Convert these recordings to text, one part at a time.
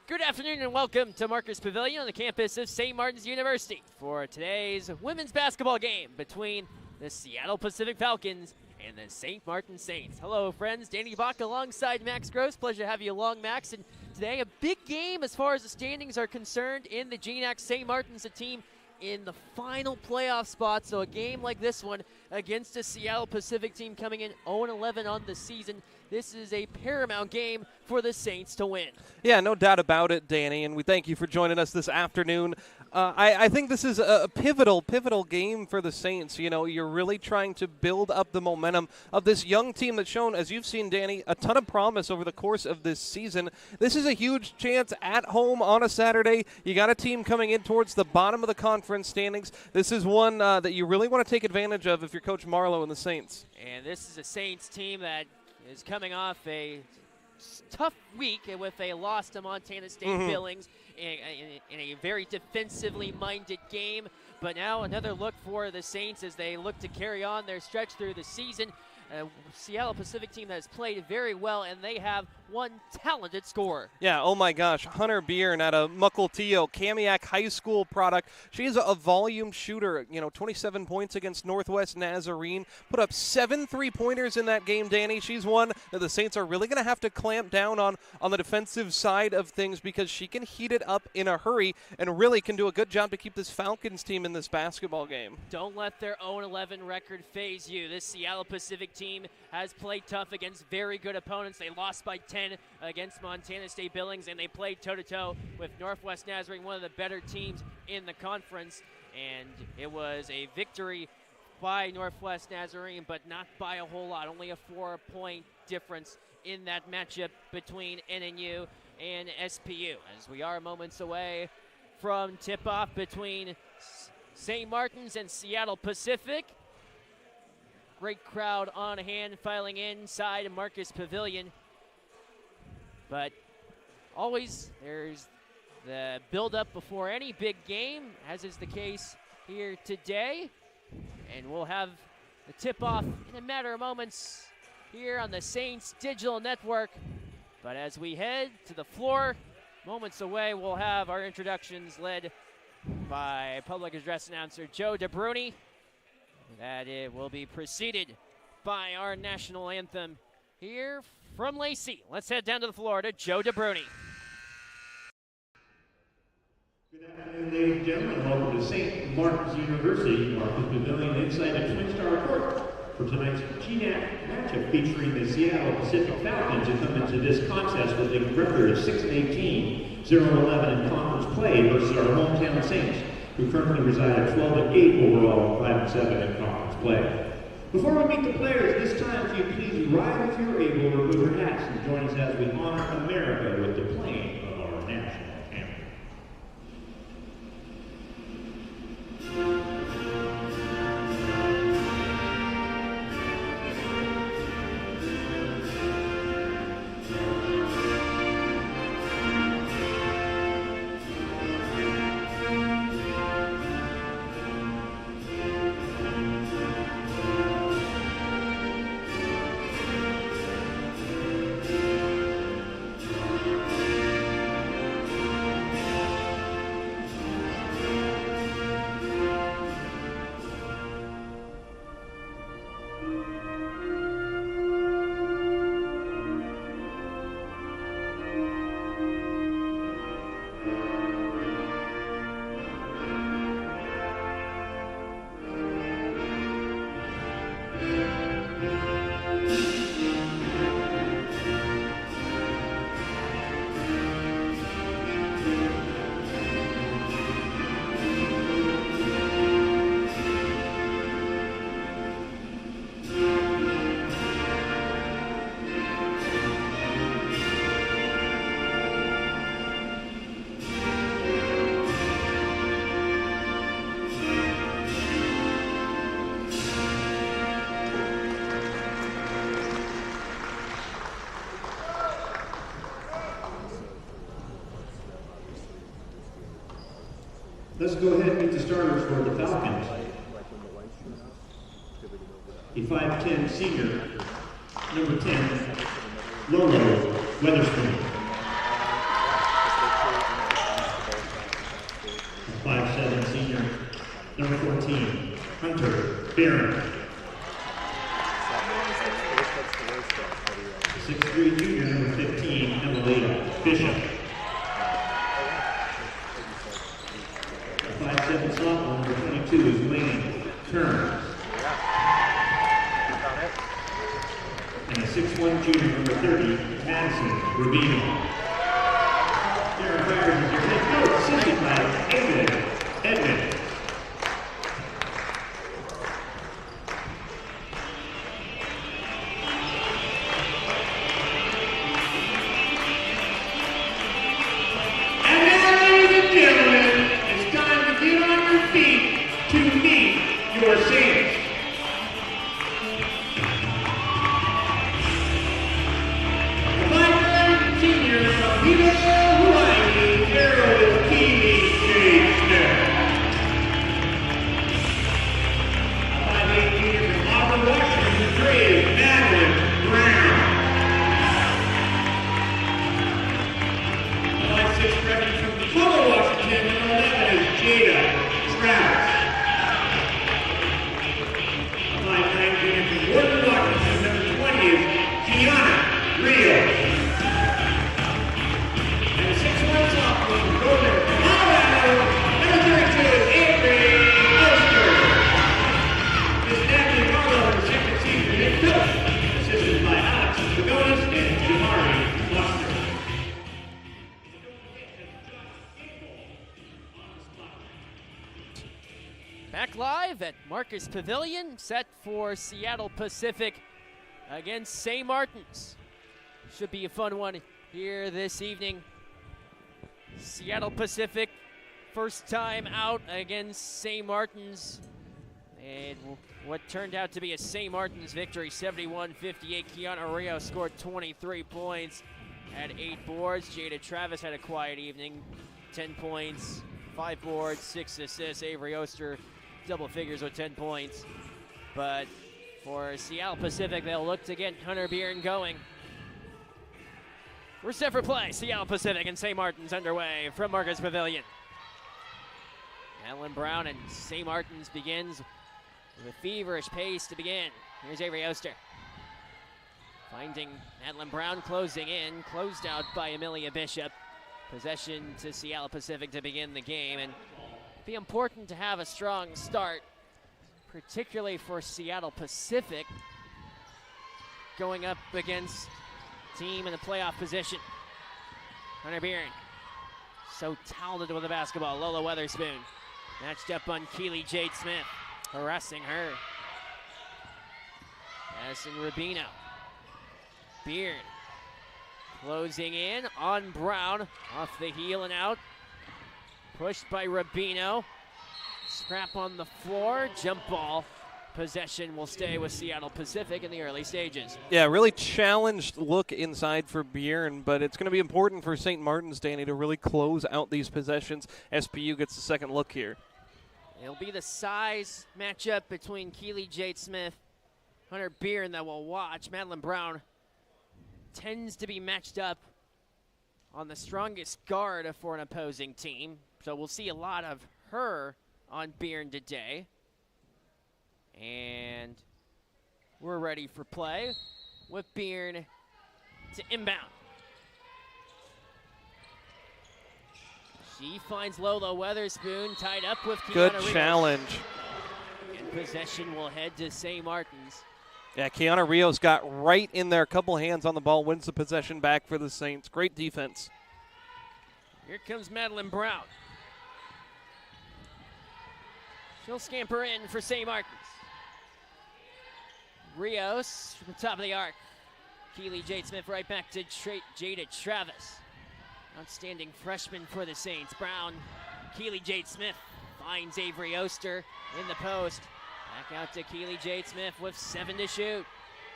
Good afternoon and welcome to Marcus Pavilion on the campus of St. Martin's University for today's women's basketball game between the Seattle Pacific Falcons and the St. Martin Saints. Hello, friends. Danny Bach alongside Max Gross. Pleasure to have you along, Max. And today, a big game as far as the standings are concerned in the GNAC. St. Martin's a team in the final playoff spot, so a game like this one against a Seattle Pacific team coming in 0-11 on the season. This is a paramount game for the Saints to win. Yeah, no doubt about it, Danny, and we thank you for joining us this afternoon. I think this is a pivotal game for the Saints. You know, you're really trying to build up the momentum of this young team that's shown, as you've seen, Danny, a ton of promise over the course of this season. This is a huge chance at home on a Saturday. You got a team coming in towards the bottom of the conference standings. This is one that you really want to take advantage of if you're Coach Marlowe and the Saints. And this is a Saints team that is coming off a tough week with a loss to Montana State Billings in a very defensively minded game. But now another look for the Saints as they look to carry on their stretch through the season. Seattle Pacific team that has played very well, and they have one talented scorer. Yeah, oh my gosh, Hunter Byrne out of Mukilteo, Kamiak High School product. She's a volume shooter, 27 points against Northwest Nazarene, put up 7 3-pointers in that game, Danny. She's one that the Saints are really going to have to clamp down on the defensive side of things because she can heat it up in a hurry and really can do a good job to keep this Falcons team in this basketball game. Don't let their 0-11 record faze you. This Seattle Pacific team has played tough against very good opponents. They lost by 10 against Montana State Billings, and they played toe-to-toe with Northwest Nazarene, one of the better teams in the conference. And it was a victory by Northwest Nazarene, but not by a whole lot. Only a 4-point difference in that matchup between NNU and SPU, as we are moments away from tip-off between St. Martin's and Seattle Pacific. Great crowd on hand filing inside Marcus Pavilion. But always there's the build-up before any big game, as is the case here today. And we'll have the tip-off in a matter of moments here on the Saints Digital Network. But as we head to the floor, moments away, we'll have our introductions led by public address announcer Joe DeBruni. That it will be preceded by our national anthem here from Lacey. Let's head down to the floor to Joe DeBruni. Good afternoon, ladies and gentlemen. Welcome to St. Martin's University, Marcus Pavilion, inside the Twin Star Court for tonight's GNAC matchup featuring the Seattle Pacific Falcons, who come into this contest with a record of 6-18, 0-11 in conference play versus our hometown Saints, who currently reside at 12-8 overall and 5-7 in conference play. Before we meet the players, this time, if you please rise if you're able, remove your hats and join us as we honor America with the playing of our national anthem. Let's go ahead and meet the starters for the Falcons. A 5'10 senior, number 10, Lolo Weatherspoon. 5'7" senior, number 14, Hunter Barron. 6'3" junior, number 15, Emily Bishop. 5'7" sophomore, number 22 is Wayne Turner. And a 6'1" junior, number 30, Madison Rubino. Their umpires is your head coach, assisted by Edmund. Pavilion set for Seattle Pacific against St. Martin's. Should be a fun one here this evening. Seattle Pacific, first time out against St. Martin's. And what turned out to be a St. Martin's victory, 71-58. Kiana Rio scored 23 points, had 8 boards. Jada Travis had a quiet evening, 10 points, 5 boards, 6 assists. Avery Oster double figures with 10 points. But for Seattle Pacific, they'll look to get Hunter Byrne going. We're set for play. Seattle Pacific and St. Martin's underway from Marcus Pavilion. Madeline Brown and St. Martin's begins with a feverish pace to begin. Here's Avery Oster. Finding Madeline Brown closing in, closed out by Amelia Bishop. Possession to Seattle Pacific to begin the game, and be important to have a strong start, particularly for Seattle Pacific going up against a team in the playoff position. Hunter Byrne, so talented with the basketball. Lola Weatherspoon matched up on Keely Jade Smith, harassing her. Madison Rubino. Byrne closing in on Brown, off the heel and out. Pushed by Rubino. Scrap on the floor, jump ball. Possession will stay with Seattle Pacific in the early stages. Yeah, really challenged look inside for Byrne, but it's going to be important for St. Martin's, Danny, to really close out these possessions. SPU gets the second look here. It'll be the size matchup between Keely Jade Smith, Hunter Byrne that we'll watch. Madeline Brown tends to be matched up on the strongest guard for an opposing team. So we'll see a lot of her on Byrne today. And we're ready for play with Byrne to inbound. She finds Lola Weatherspoon tied up with Kiana Good Rios. challenge. And possession will head to St. Martin's. Yeah, Kiana Rios got right in there, a couple hands on the ball, wins the possession back for the Saints. Great defense. Here comes Madeline Brown. She'll scamper in for St. Martin's. Rios from the top of the arc. Keely Jade Smith right back to Jada Travis. Outstanding freshman for the Saints. Brown, Keely Jade Smith finds Avery Oster in the post. Back out to Keely Jade Smith with 7 to shoot.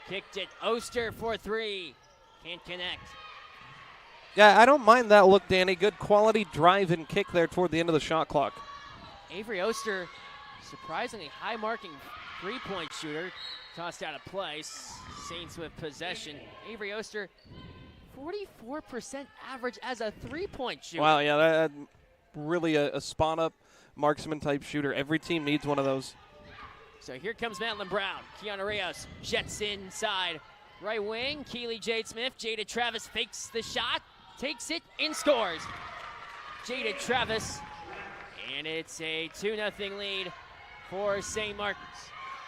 Kicked it, Oster for 3. Can't connect. Yeah, I don't mind that look, Danny. Good quality drive and kick there toward the end of the shot clock. Avery Oster, surprisingly high-marking three-point shooter. Tossed out of place. Saints with possession. Avery Oster, 44% average as a three-point shooter. Wow, yeah, that really a spot-up marksman-type shooter. Every team needs one of those. So here comes Madeline Brown. Kiana Rios jets inside. Right wing, Keely Jade Smith. Jada Travis fakes the shot, takes it, and scores. Jada Travis, and it's a 2-0 lead for St. Martin's.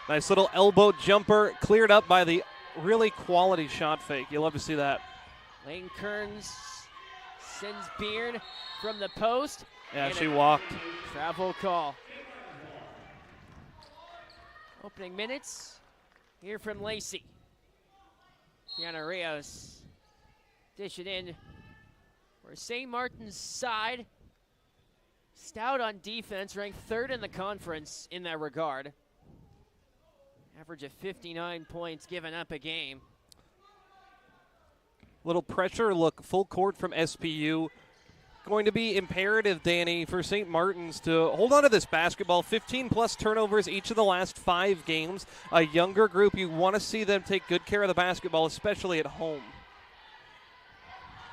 Nice little elbow jumper, cleared up by the really quality shot fake. You love to see that. Lane Kearns sends Beard from the post. Yeah, she walked. Travel call. Opening minutes here from Lacey. Kiana Rios dish it in for St. Martin's side. Stout on defense, ranked third in the conference in that regard. Average of 59 points given up a game. Little pressure look, full court from SPU. Going to be imperative, Danny, for St. Martin's to hold on to this basketball. 15-plus turnovers each of the last 5 games. A younger group, you want to see them take good care of the basketball, especially at home.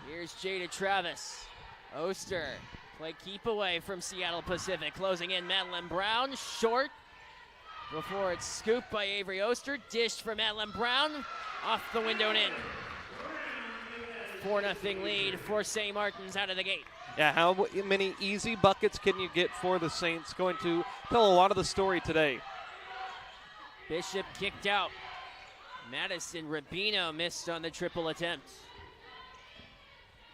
Here's Jada Travis. Oster, play keep away from Seattle Pacific. Closing in Madeline Brown, short. Before it's scooped by Avery Oster. Dished for Madeline Brown, off the window and in. 4-0 lead for St. Martin's out of the gate. Yeah, how many easy buckets can you get for the Saints? Going to tell a lot of the story today. Bishop kicked out. Madison Rubino missed on the triple attempt.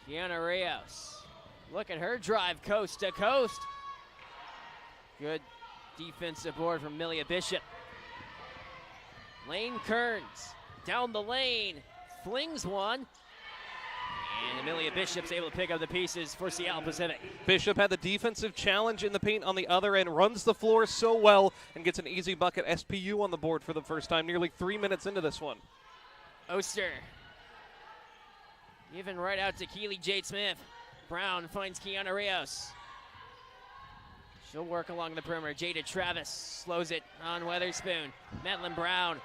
Kiana Rios. Look at her drive coast to coast. Good defensive board from Milia Bishop. Lane Kearns down the lane. Flings one. And Amelia Bishop's able to pick up the pieces for Seattle Pacific. Bishop had the defensive challenge in the paint on the other end, runs the floor so well, and gets an easy bucket. SPU on the board for the first time, nearly 3 minutes into this one. Oster. Given right out to Keely Jade Smith. Brown finds Kiana Rios. She'll work along the perimeter. Jada Travis slows it on Weatherspoon. Madeline Brown.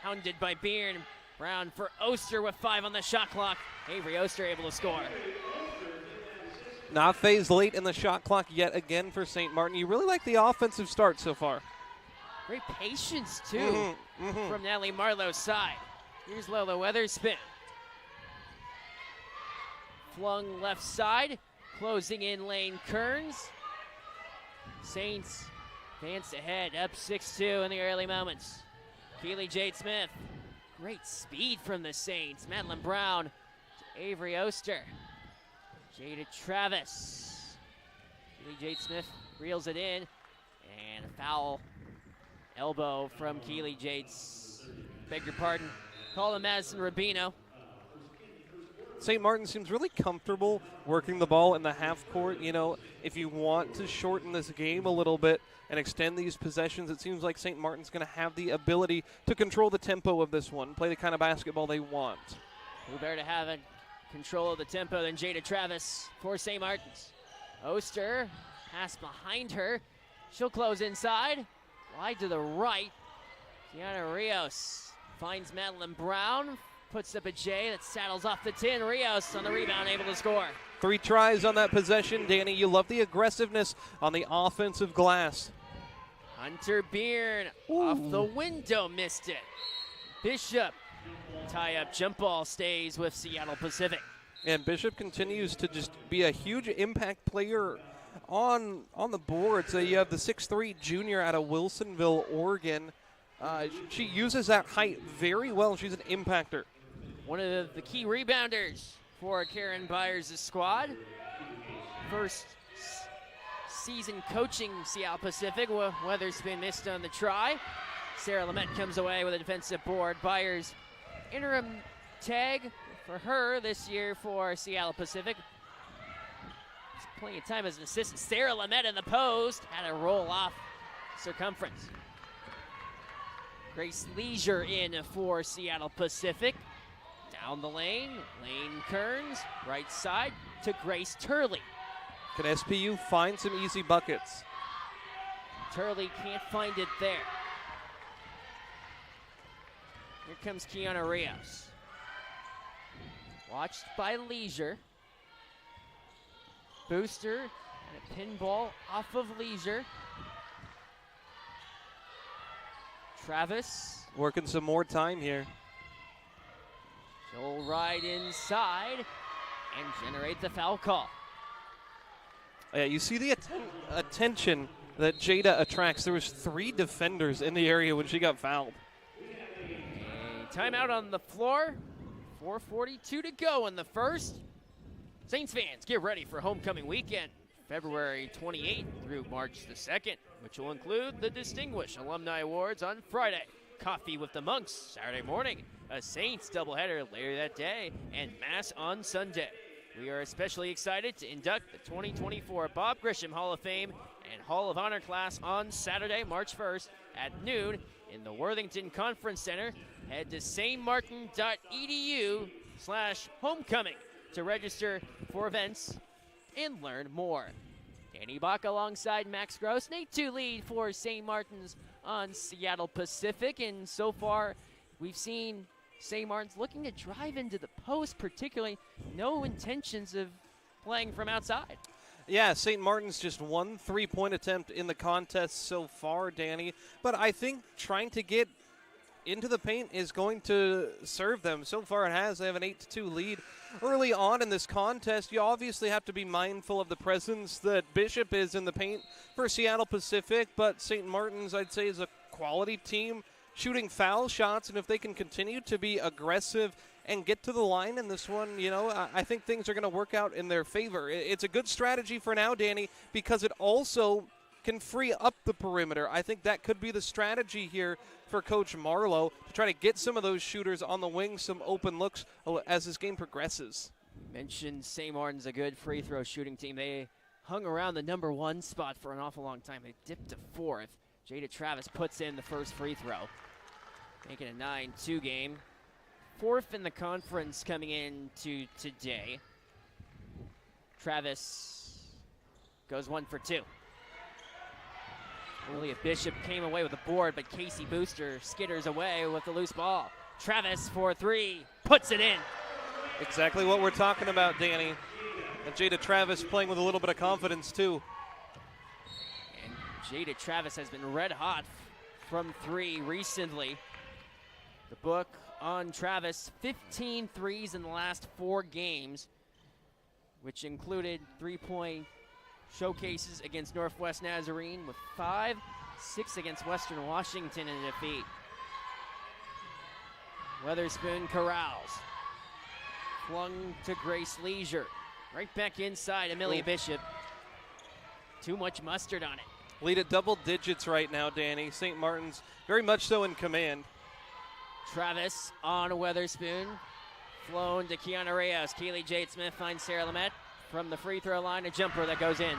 Hounded by Beard. Brown for Oster with 5 on the shot clock. Avery Oster able to score. Not phased late in the shot clock yet again for St. Martin. You really like the offensive start so far. Great patience, too, from Natalie Marlowe's side. Here's Lola Weatherspoon. Flung left side. Closing in Lane Kearns. Saints advance ahead, up 6-2 in the early moments. Keely Jade Smith. Great speed from the Saints. Madeline Brown to Avery Oster. Jada Travis. Keely Jade Smith reels it in. And a foul elbow from Keely Jade's, beg your pardon, call him Madison Rubino. St. Martin seems really comfortable working the ball in the half court. You know, if you want to shorten this game a little bit and extend these possessions, it seems like St. Martin's going to have the ability to control the tempo of this one, play the kind of basketball they want. Who better to have control of the tempo than Jada Travis for St. Martin's. Oster, pass behind her. She'll close inside. Wide to the right. Kiana Rios finds Madeline Brown. Puts up a J that saddles off the tin. Rios on the rebound, able to score. 3 tries on that possession. Danny, you love the aggressiveness on the offensive glass. Hunter Beard off the window, missed it. Bishop, tie-up jump ball stays with Seattle Pacific. And Bishop continues to just be a huge impact player on the board. So you have the 6'3" junior out of Wilsonville, Oregon. She uses that height very well. She's an impactor. One of the key rebounders for Karen Byers' squad. First season coaching Seattle Pacific. Weatherspoon missed on the try. Sarah Lamette comes away with a defensive board. Byers interim tag for her this year for Seattle Pacific. It's plenty of time as an assistant. Sarah Lamette in the post. Had a roll off circumference. Grace Leisure in for Seattle Pacific. Down the lane, Lane Kearns, right side to Grace Turley. Can SPU find some easy buckets? Turley can't find it there. Here comes Kiana Rios. Watched by Leisure. Booster A pinball off of Leisure. Travis. Working some more time here. She'll ride inside and generate the foul call. Yeah, you see the attention that Jada attracts. There was 3 defenders in the area when she got fouled. A timeout on the floor. 4:42 to go in the first. Saints fans, get ready for homecoming weekend, February 28th through March the 2nd, which will include the Distinguished Alumni Awards on Friday, coffee with the Monks Saturday morning, a Saints doubleheader later that day, and Mass on Sunday. We are especially excited to induct the 2024 Bob Grisham Hall of Fame and Hall of Honor class on Saturday, March 1st at noon in the Worthington Conference Center. Head to stmartin.edu/homecoming to register for events and learn more. Danny Bach alongside Max Gross. Nate 2 lead for St. Martin's on Seattle Pacific, and so far we've seen St. Martin's looking to drive into the post, particularly no intentions of playing from outside. Yeah, St. Martin's just 1 3-point attempt in the contest so far, Danny. But I think trying to get into the paint is going to serve them. So far it has. They have an 8-2 lead. Early on in this contest, you obviously have to be mindful of the presence that Bishop is in the paint for Seattle Pacific, but St. Martin's, I'd say, is a quality team shooting foul shots, and if they can continue to be aggressive and get to the line in this one, you know, I think things are going to work out in their favor. It's a good strategy for now, Danny, because it also can free up the perimeter. I think that could be the strategy here for Coach Marlowe to try to get some of those shooters on the wing, some open looks as this game progresses. Mentioned St. Martin's a good free throw shooting team. They hung around the number 1 spot for an awful long time. They dipped to 4th. Jada Travis puts in the first free throw, making a 9-2 game. 4th in the conference coming into today. Travis goes 1 for 2. Julia Bishop came away with a board, but Casey Booster skitters away with the loose ball. Travis for 3, puts it in. Exactly what we're talking about, Danny. And Jada Travis playing with a little bit of confidence, too. And Jada Travis has been red hot from 3 recently. The book on Travis, 15 threes in the last 4 games, which included 3-point showcases against Northwest Nazarene with 5, 6 against Western Washington in defeat. Weatherspoon corrals. Flung to Grace Leisure. Right back inside, Amelia Bishop. Too much mustard on it. Lead at double digits right now, Danny. St. Martin's very much so in command. Travis on Weatherspoon. Flown to Kiana Reyes. Keely Jade Smith finds Sarah Lamette from the free throw line. A jumper that goes in.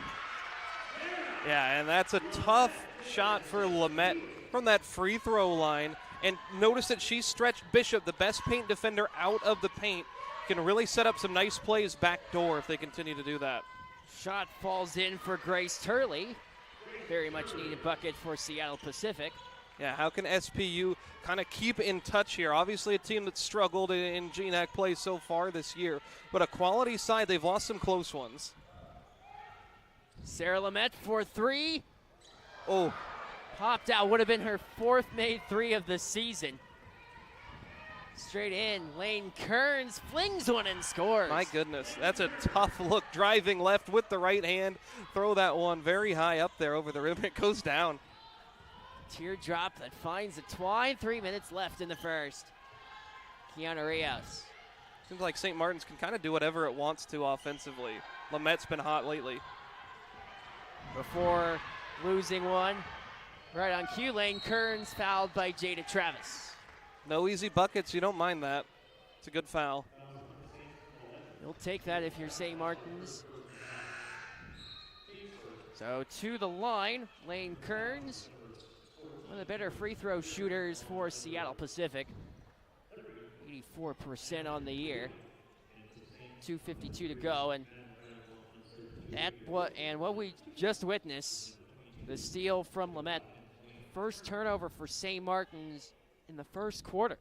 Yeah, and that's a tough shot for Lamette from that free throw line. And notice that she stretched Bishop, the best paint defender, out of the paint. Can really set up some nice plays backdoor if they continue to do that. Shot falls in for Grace Turley. Very much needed bucket for Seattle Pacific. Yeah, how can SPU kind of keep in touch here? Obviously a team that's struggled in GNAC play so far this year, but a quality side. They've lost some close ones. Sarah Lamette for 3. Oh. Popped out, would have been her 4th made 3 of the season. Straight in, Lane Kearns flings one and scores. My goodness, that's a tough look. Driving left with the right hand. Throw that one very high up there over the rim. It goes down. Teardrop that finds the twine. 3 minutes left in the first. Kiana Reyes. Seems like St. Martin's can kind of do whatever it wants to offensively. Lamette's been hot lately. Before losing one, right on cue, Lane Kearns fouled by Jada Travis. No easy buckets. You don't mind that. It's a good foul. You'll take that if you're St. Martin's. So to the line, Lane Kearns, one of the better free throw shooters for Seattle Pacific. 84% on the year. 2:52 to go, and what we just witnessed, the steal from Lamette. First turnover for St. Martin's in the first quarter.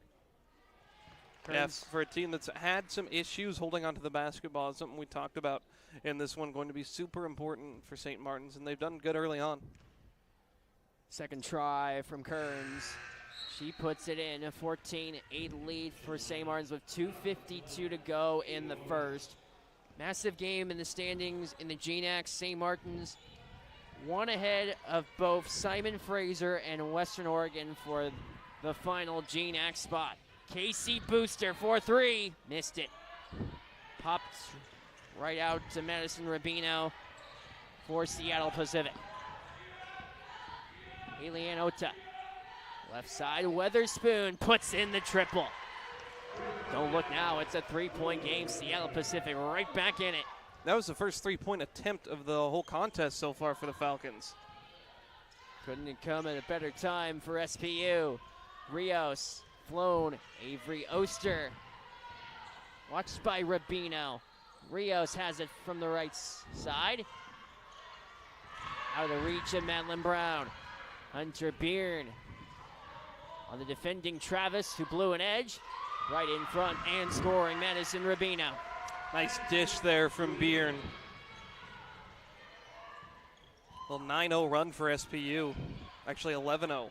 Yeah, for a team that's had some issues holding onto the basketball, something we talked about in this one going to be super important for St. Martin's, and they've done good early on. Second try from Kearns. She puts it in, a 14-8 lead for St. Martin's with 2:52 to go in the first. Massive game in the standings in the GNAC. St. Martin's one ahead of both Simon Fraser and Western Oregon for the final GNAC spot. Casey Booster, 4-3, missed it. Popped right out to Madison Rubino for Seattle Pacific. Eliane Ota, left side, Weatherspoon puts in the triple. Don't look now, it's a 3-point game. Seattle Pacific right back in it. That was the first 3-point attempt of the whole contest so far for the Falcons. Couldn't it come at a better time for SPU. Rios, flown, Avery Oster. Watched by Rubino. Rios has it from the right side. Out of the reach of Madeline Brown. Hunter Byrne on the defending Travis, who blew an edge. Right in front and scoring, Madison Rubino. Nice dish there from Byrne. Little 9-0 run for SPU. Actually 11-0.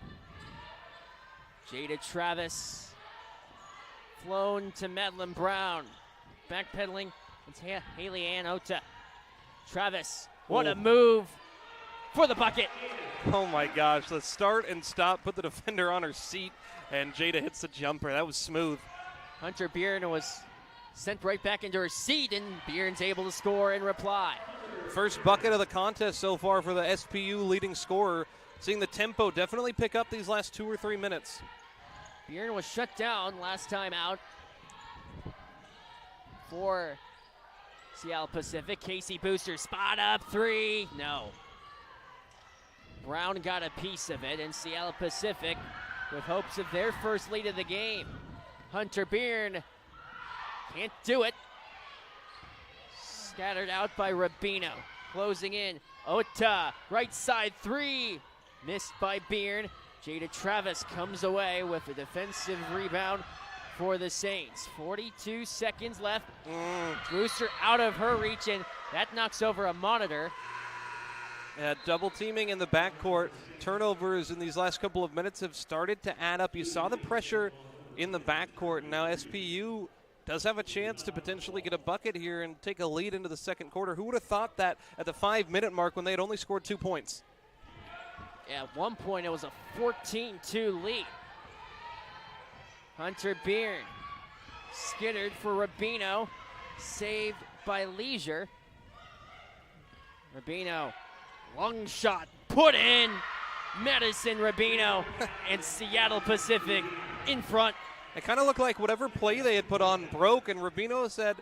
Jada Travis. Flown to Madeline Brown. Backpedaling, it's Haley Ann Ota. Travis, what a move for the bucket. Oh my gosh, the start and stop put the defender on her seat, and Jada hits the jumper. That was smooth. Hunter Byrne was sent right back into her seat, and Byrne's able to score in reply. First bucket of the contest so far for the SPU leading scorer. Seeing the tempo definitely pick up these last 2 or 3 minutes. Byrne was shut down last time out for Seattle Pacific. Casey Booster, spot up three, no. Brown got a piece of it, and Seattle Pacific with hopes of their first lead of the game. Hunter Byrne can't do it. Scattered out by Rubino. Closing in, Ota, right side three. Missed by Byrne. Jada Travis comes away with a defensive rebound for the Saints. 42 seconds left. Booster out of her reach, and that knocks over a monitor. Yeah, double teaming in the backcourt. Turnovers in these last couple of minutes have started to add up. You saw the pressure in the backcourt, and now SPU does have a chance to potentially get a bucket here and take a lead into the second quarter. Who would have thought that at the 5-minute mark when they had only scored 2 points? Yeah, at one point it was a 14-2 lead. Hunter Byrne skittered for Rubino, saved by Leisure. Rubino, long shot, put in. Madison Rubino and Seattle Pacific in front. It kind of looked like whatever play they had put on broke, and Rubino said,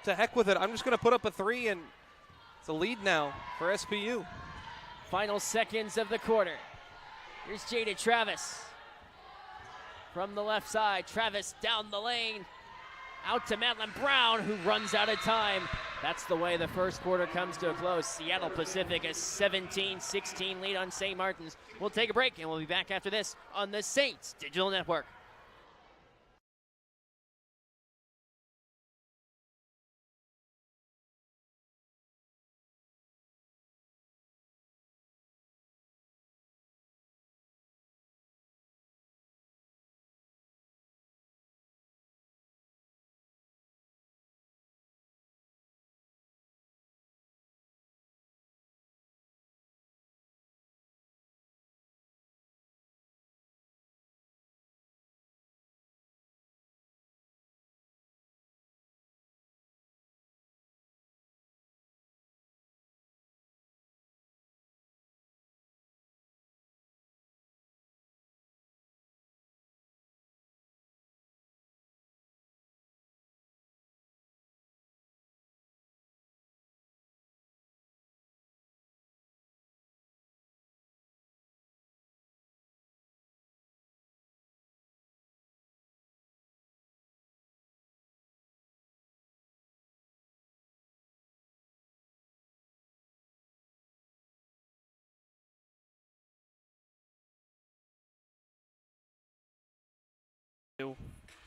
to heck with it, I'm just going to put up a three, and it's a lead now for SPU. Final seconds of the quarter. Here's Jada Travis. From the left side, Travis down the lane. Out to Madeline Brown, who runs out of time. That's the way the first quarter comes to a close. Seattle Pacific a 17-16 lead on St. Martin's. We'll take a break, and we'll be back after this on the Saints Digital Network.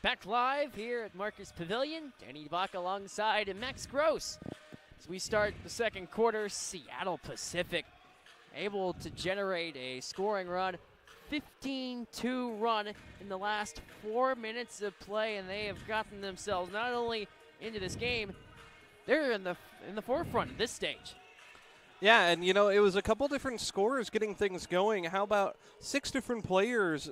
Back live here at Marcus Pavilion. Danny Bach alongside Max Gross. As we start the second quarter, Seattle Pacific able to generate a scoring run, 15-2 run in the last 4 minutes of play, and they have gotten themselves not only into this game, they're in the forefront at this stage. Yeah, and you know, it was a couple different scorers getting things going. How about 6 different players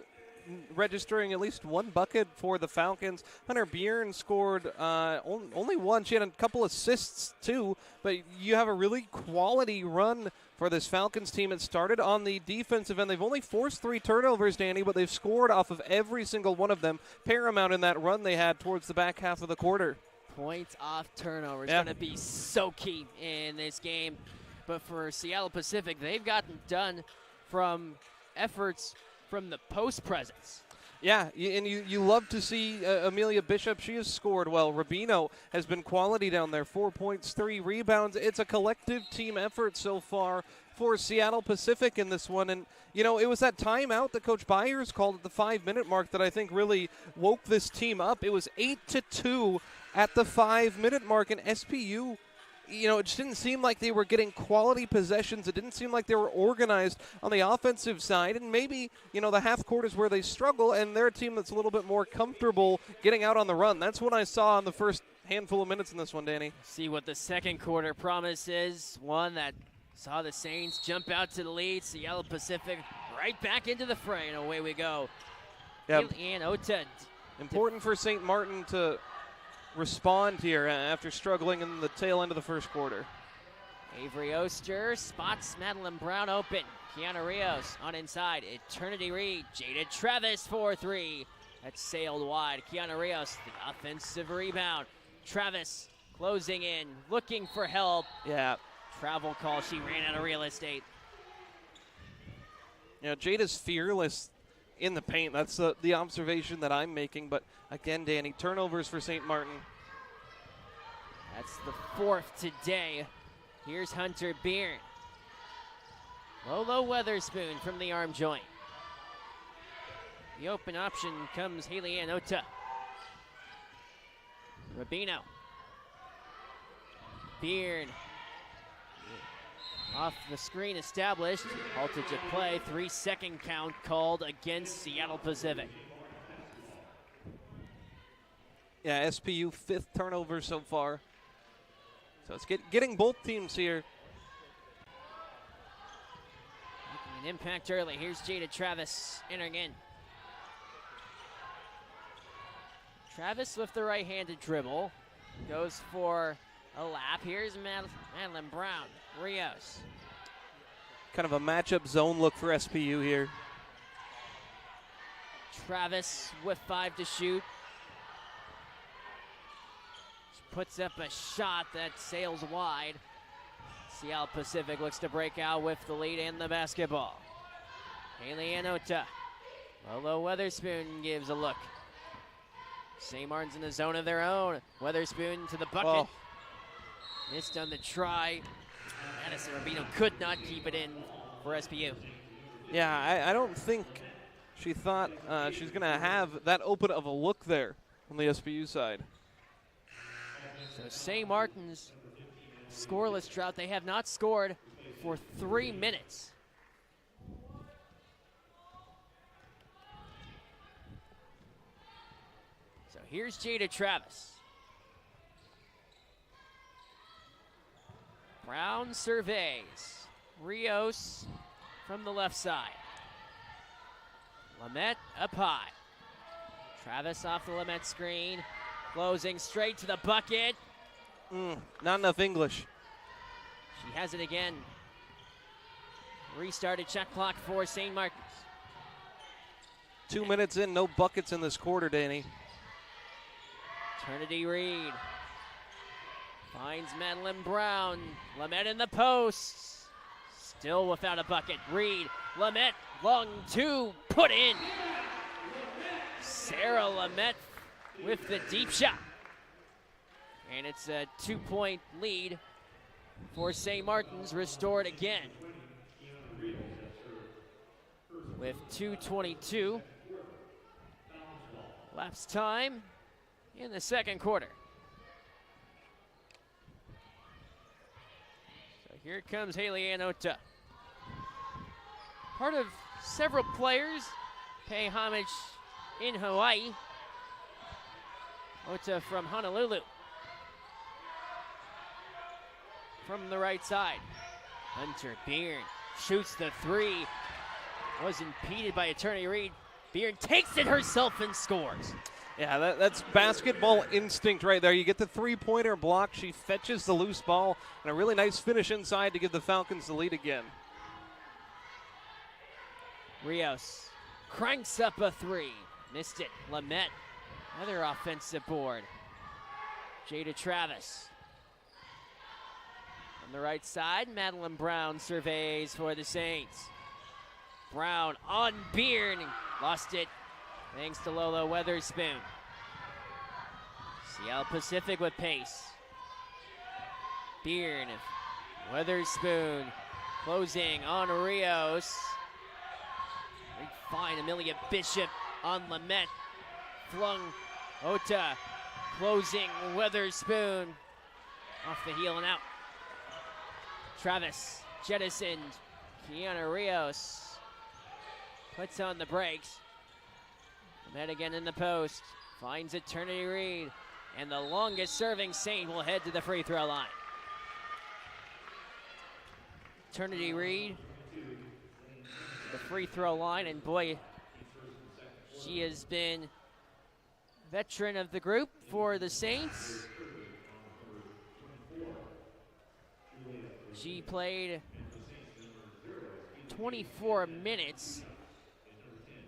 registering at least one bucket for the Falcons? Hunter Bjorn scored only one. She had a couple assists too, but you have a really quality run for this Falcons team. It started on the defensive end. They've only forced 3 turnovers, Danny, but they've scored off of every single one of them. Paramount in that run they had towards the back half of the quarter. Points off turnovers going to be so key in this game. But for Seattle Pacific, they've gotten done from efforts from the post presence. Yeah, and you love to see Amelia Bishop. She has scored well. Rubino has been quality down there. 4 points, 3 rebounds. It's a collective team effort so far for Seattle Pacific in this one. And, you know, it was that timeout that Coach Byers called at the 5-minute mark that I think really woke this team up. It was 8-2 at the 5-minute mark, and SPU, you know, it just didn't seem like they were getting quality possessions. It didn't seem like they were organized on the offensive side. And maybe, you know, the half court is where they struggle, and they're a team that's a little bit more comfortable getting out on the run. That's what I saw in the first handful of minutes in this one, Danny. See what the second quarter promises. One that saw the Saints jump out to the lead. Seattle Pacific right back into the fray, and away we go. Yep. And Ota. Important for St. Martin to respond here after struggling in the tail end of the first quarter. Avery Oster spots Madeline Brown open. Kiana Rios on inside. Eternity Reed. Jada Travis 4-3. That sailed wide. Kiana Rios, the offensive rebound. Travis closing in, looking for help. Yeah. Travel call. She ran out of real estate. You know, Jada's fearless in the paint. That's the observation that I'm making. But again, Danny, turnovers for St. Martin. That's the 4th today. Here's Hunter Byrne. Lolo Weatherspoon from the arm joint. The open option comes Haley Ann Ota. Rubino. Byrne. Off the screen established. Haltage at play. 3-second count called against Seattle Pacific. Yeah, SPU 5th turnover so far. So it's getting both teams here. Making an impact early. Here's Jada Travis entering in. Travis with the right-handed dribble. Goes for a lap. Here's Madeline Brown. Rios. Kind of a matchup zone look for SPU here. Travis with 5 to shoot. Puts up a shot that sails wide. Seattle Pacific looks to break out with the lead and the basketball. Haley Anota. Lolo Weatherspoon gives a look. St. Martin's in the zone of their own. Weatherspoon to the bucket. Missed on the try. Madison Rubino could not keep it in for SPU. Yeah, I don't think she thought she's going to have that open of a look there on the SPU side. So St. Martin's scoreless drought. They have not scored for 3 minutes. So here's Jada Travis. Brown surveys. Rios from the left side. Lamette up high. Travis off the Lamette screen. Closing straight to the bucket. Not enough English. She has it again. Restarted shot clock for St. Martin's. 2 minutes in, no buckets in this quarter, Danny. Eternity Reed finds Madeline Brown. Lamette in the post. Still without a bucket. Reed, Lamette, long 2, put in. Sarah Lamette with the deep shot. And it's a 2-point lead for St. Martin's, restored again. With 2:22 lapse time in the second quarter. here comes Haley Ann Ota. Part of several players pay homage in Hawaii. Ota from Honolulu. From the right side, Hunter Beirne shoots the three. Was impeded by Attorney Reed. Beirne takes it herself and scores. Yeah, that's basketball instinct right there. You get the three-pointer block. She fetches the loose ball, and a really nice finish inside to give the Falcons the lead again. Rios cranks up a three. Missed it. Lamette, another offensive board. Jada Travis. On the right side, Madeline Brown surveys for the Saints. Brown on Beirne, lost it thanks to Lola Weatherspoon. Seattle Pacific with pace. Beirne, Weatherspoon, closing on Rios. Great find, Amelia Bishop on Lamette. Flung Ota, closing Weatherspoon. Off the heel and out. Travis jettisoned. Kiana Rios puts on the brakes. Lamette again in the post. Finds Eternity Reed. And the longest serving Saint will head to the free throw line. Eternity Reed, the free throw line, and boy, she has been veteran of the group for the Saints. She played 24 minutes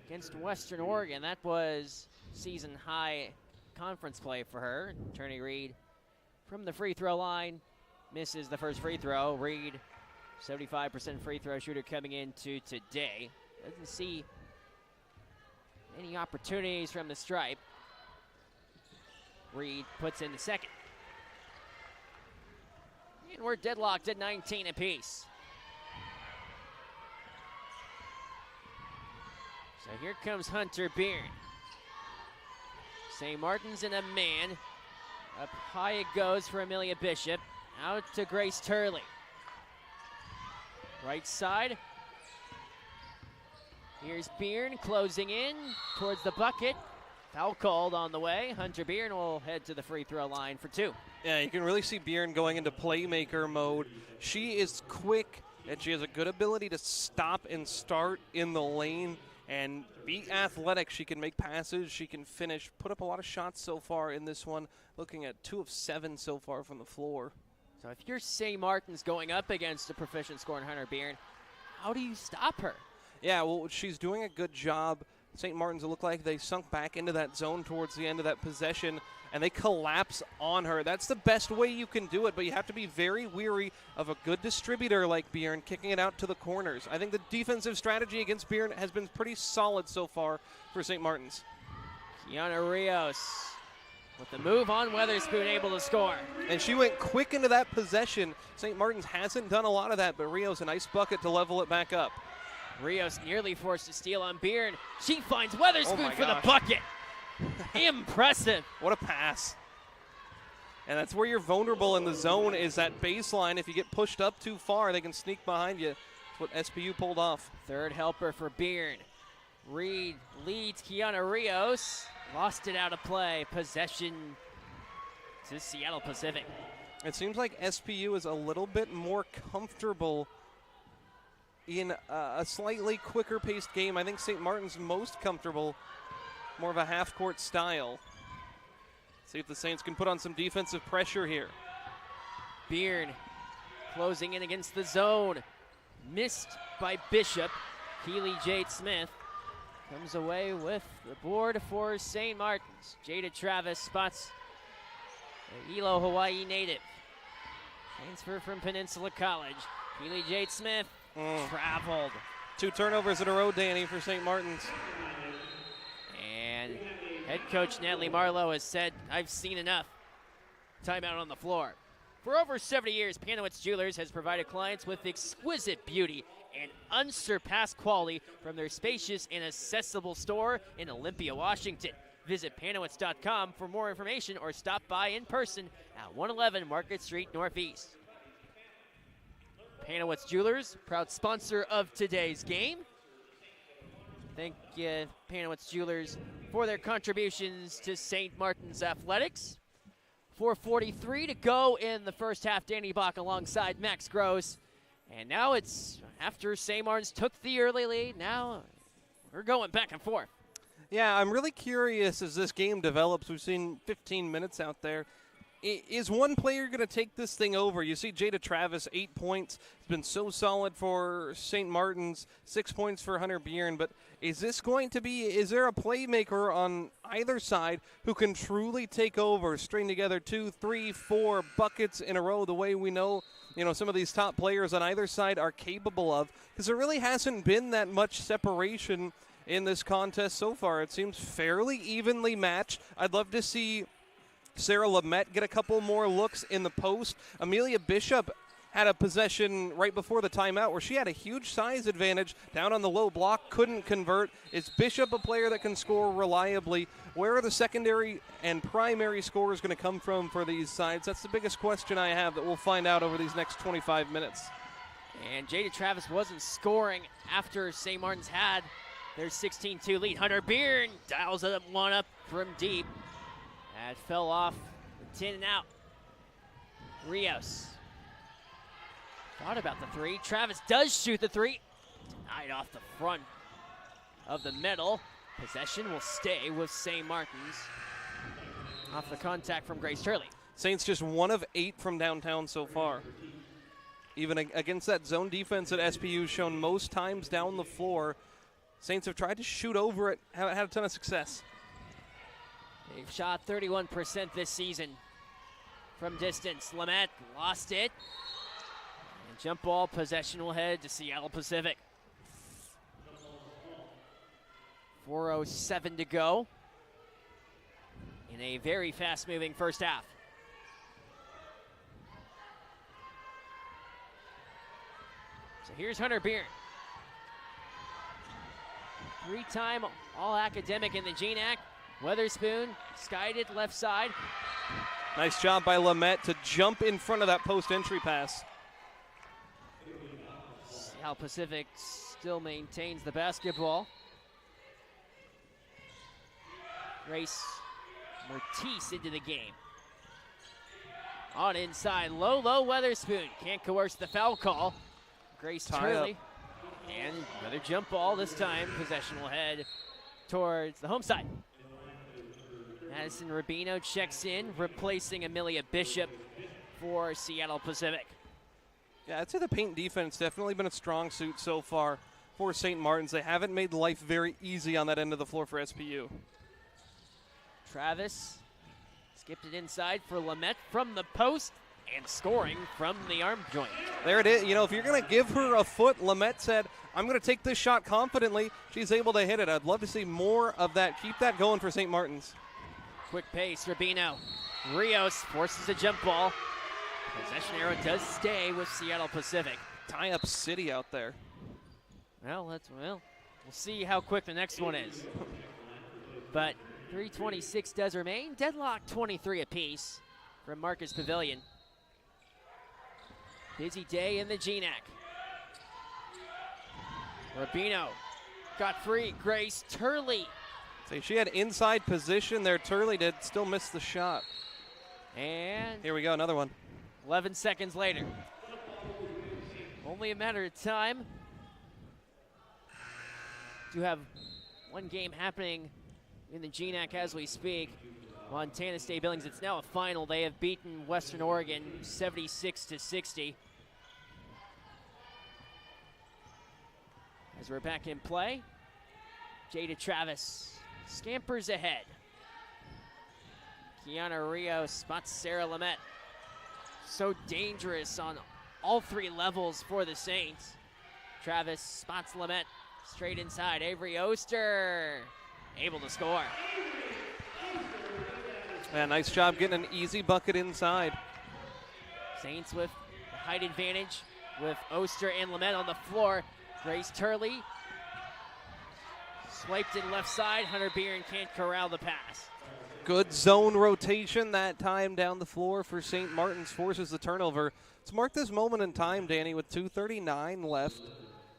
against Western Oregon. That was season high conference play for her. Attorney Reed from the free throw line misses the first free throw. Reed, 75% free throw shooter coming into today. Doesn't see any opportunities from the stripe. Reed puts in the second. And we're deadlocked at 19 apiece. So here comes Hunter Beirne. St. Martin's in a man. Up high it goes for Amelia Bishop. Out to Grace Turley. Right side. Here's Beirne closing in towards the bucket. Foul called on the way. Hunter Beirne will head to the free throw line for two. Yeah, you can really see Beirne going into playmaker mode. She is quick, and she has a good ability to stop and start in the lane and be athletic. She can make passes. She can finish. Put up a lot of shots so far in this one. Looking at 2 of 7 so far from the floor. So if you're St. Martin's going up against a proficient scorer in Hunter Beirne, how do you stop her? Yeah, well, she's doing a good job. St. Martin's look like they sunk back into that zone towards the end of that possession, and they collapse on her. That's the best way you can do it, but you have to be very weary of a good distributor like Beirne kicking it out to the corners. I think the defensive strategy against Beirne has been pretty solid so far for St. Martin's. Kiana Rios with the move on Weatherspoon, able to score. And she went quick into that possession. St. Martin's hasn't done a lot of that, but Rios a nice bucket to level it back up. Rios nearly forced a steal on Beirne. She finds Weatherspoon for the gosh. bucket. Impressive. What a pass. And that's where you're vulnerable in the zone, is that baseline. If you get pushed up too far, they can sneak behind you. That's what SPU pulled off. Third helper for Beirne. Reed leads Kiana Rios. Lost it out of play. Possession to Seattle Pacific. It seems like SPU is a little bit more comfortable in a slightly quicker paced game. I think St. Martin's most comfortable, more of a half-court style. See if the Saints can put on some defensive pressure here. Beirne closing in against the zone. Missed by Bishop. Keely Jade Smith comes away with the board for St. Martin's. Jada Travis spots the Hilo, Hawaii native. Transfer from Peninsula College. Keely Jade Smith traveled. 2 turnovers in a row, Danny, for St. Martin's. And head coach Natalie Marlowe has said, I've seen enough. Timeout on the floor. For over 70 years, Panowitz Jewelers has provided clients with exquisite beauty and unsurpassed quality from their spacious and accessible store in Olympia, Washington. Visit Panowitz.com for more information or stop by in person at 111 Market Street Northeast. Panowitz Jewelers, proud sponsor of today's game. Thank you, Panowitz Jewelers, for their contributions to St. Martin's Athletics. 4:43 to go in the first half. Danny Bach alongside Max Gross. And now it's after St. Martin's took the early lead. Now we're going back and forth. Yeah, I'm really curious as this game develops. We've seen 15 minutes out there. Is one player going to take this thing over? You see Jada Travis, 8 points. It's been so solid for St. Martin's, 6 points for Hunter Bjorn. But is this going to be, is there a playmaker on either side who can truly take over, string together 2, 3, 4 buckets in a row the way we know, some of these top players on either side are capable of? Because there really hasn't been that much separation in this contest so far. It seems fairly evenly matched. I'd love to see Sarah Lamette get a couple more looks in the post. Amelia Bishop had a possession right before the timeout where she had a huge size advantage down on the low block, couldn't convert. Is Bishop a player that can score reliably? Where are the secondary and primary scores going to come from for these sides? That's the biggest question I have that we'll find out over these next 25 minutes. And Jada Travis wasn't scoring after St. Martin's had their 16-2 lead. Hunter Bjorn dials it one up from deep. That fell off the tin and out. Rios thought about the three. Travis does shoot the three. Denied off the front of the middle. Possession will stay with St. Martin's. Off the contact from Grace Turley. Saints just 1 of 8 from downtown so far. Even against that zone defense that SPU shown most times down the floor, Saints have tried to shoot over it, haven't had a ton of success. They've shot 31% this season from distance. Lamette lost it. And jump ball possession will head to Seattle Pacific. 4:07 to go in a very fast-moving first half. So here's Hunter Bjorn. 3-time All-Academic in the GNAC. Weatherspoon, skied it left side. Nice job by Lamette to jump in front of that post-entry pass. Seattle Pacific still maintains the basketball. Grace Mertice into the game. On inside, low Weatherspoon. Can't coerce the foul call. Grace Turley. And another jump ball this time. Possession will head towards the home side. Madison Rubino checks in, replacing Amelia Bishop for Seattle Pacific. Yeah, I'd say the paint defense definitely been a strong suit so far for St. Martin's. They haven't made life very easy on that end of the floor for SPU. Travis skipped it inside for Lamette from the post and scoring from the arm joint. There it is. If you're going to give her a foot, Lamette said, I'm going to take this shot confidently. She's able to hit it. I'd love to see more of that. Keep that going for St. Martin's. Quick pace, Rubino. Rios forces a jump ball. Possession arrow does stay with Seattle Pacific. Tie-up city out there. Well, we'll see how quick the next one is. But 3:26 does remain. Deadlock 23 apiece from Marcus Pavilion. Busy day in the GNAC. Rubino got free. Grace Turley. So she had inside position there. Turley did still miss the shot. And here we go, another one. 11 seconds later. Only a matter of time to have one game happening in the GNAC as we speak. Montana State Billings, it's now a final. They have beaten Western Oregon 76-60. As we're back in play, Jada Travis scampers ahead. Kiana Rios spots Sarah Lamette. So dangerous on all three levels for the Saints. Travis spots Lamette straight inside. Avery Oster able to score. Yeah, nice job getting an easy bucket inside. Saints with the height advantage with Oster and Lamette on the floor. Grace Turley swiped it left side. Hunter Bjorn can't corral the pass. Good zone rotation that time down the floor for St. Martin's, forces the turnover. Let's mark this moment in time, Danny, with 2:39 left.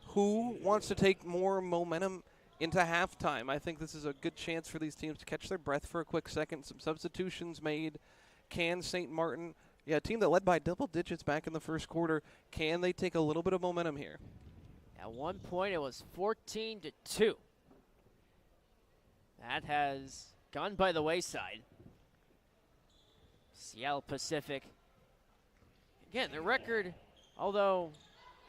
Who wants to take more momentum into halftime? I think this is a good chance for these teams to catch their breath for a quick second. Some substitutions made. Can St. Martin, a team that led by double digits back in the first quarter, can they take a little bit of momentum here? At one point, it was 14-2. That has gone by the wayside. Seattle Pacific. Again, the record, although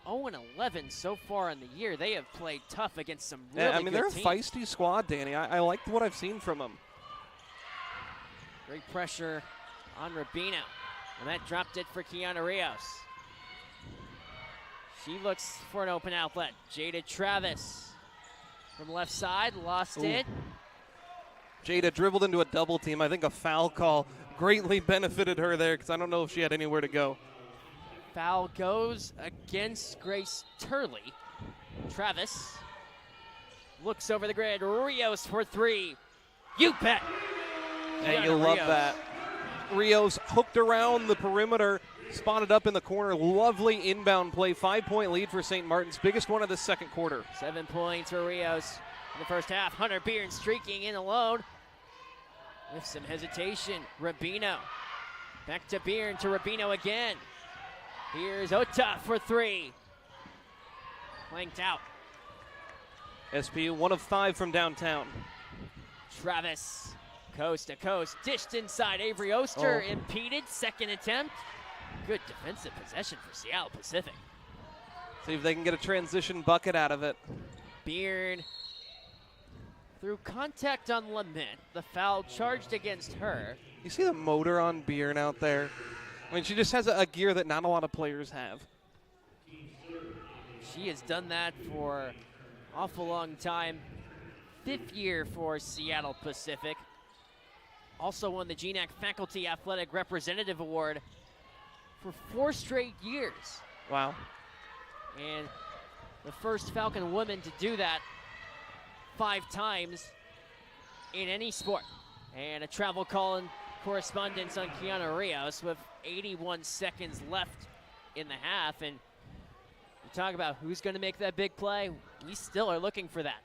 0-11 so far in the year, they have played tough against some really good teams. They're a feisty squad, Danny. I like what I've seen from them. Great pressure on Rubino. And that dropped it for Kiana Rios. She looks for an open outlet. Jada Travis from left side, lost it. Jada dribbled into a double team. I think a foul call greatly benefited her there because I don't know if she had anywhere to go. Foul goes against Grace Turley. Travis looks over the grid. Rios for three. You bet. Hey, you love that. Rios hooked around the perimeter, spotted up in the corner. Lovely inbound play. 5-point lead for St. Martin's. Biggest one of the second quarter. 7 points for Rios in the first half. Hunter Beard streaking in alone. With some hesitation, Rubino. Back to Beard, to Rubino again. Here's Ota for three. Flanked out. SPU 1 of 5 from downtown. Travis, coast to coast, dished inside. Avery Oster impeded, second attempt. Good defensive possession for Seattle Pacific. See if they can get a transition bucket out of it. Beard. Through contact on Lamette, the foul charged against her. You see the motor on Beard out there? I mean, she just has a gear that not a lot of players have. She has done that for an awful long time. 5th year for Seattle Pacific. Also won the GNAC Faculty Athletic Representative Award for 4 straight years. Wow. And the first Falcon woman to do that 5 times in any sport. And a travel call and correspondence on Kiana Rios with 81 seconds left in the half. And you talk about who's going to make that big play. We still are looking for that.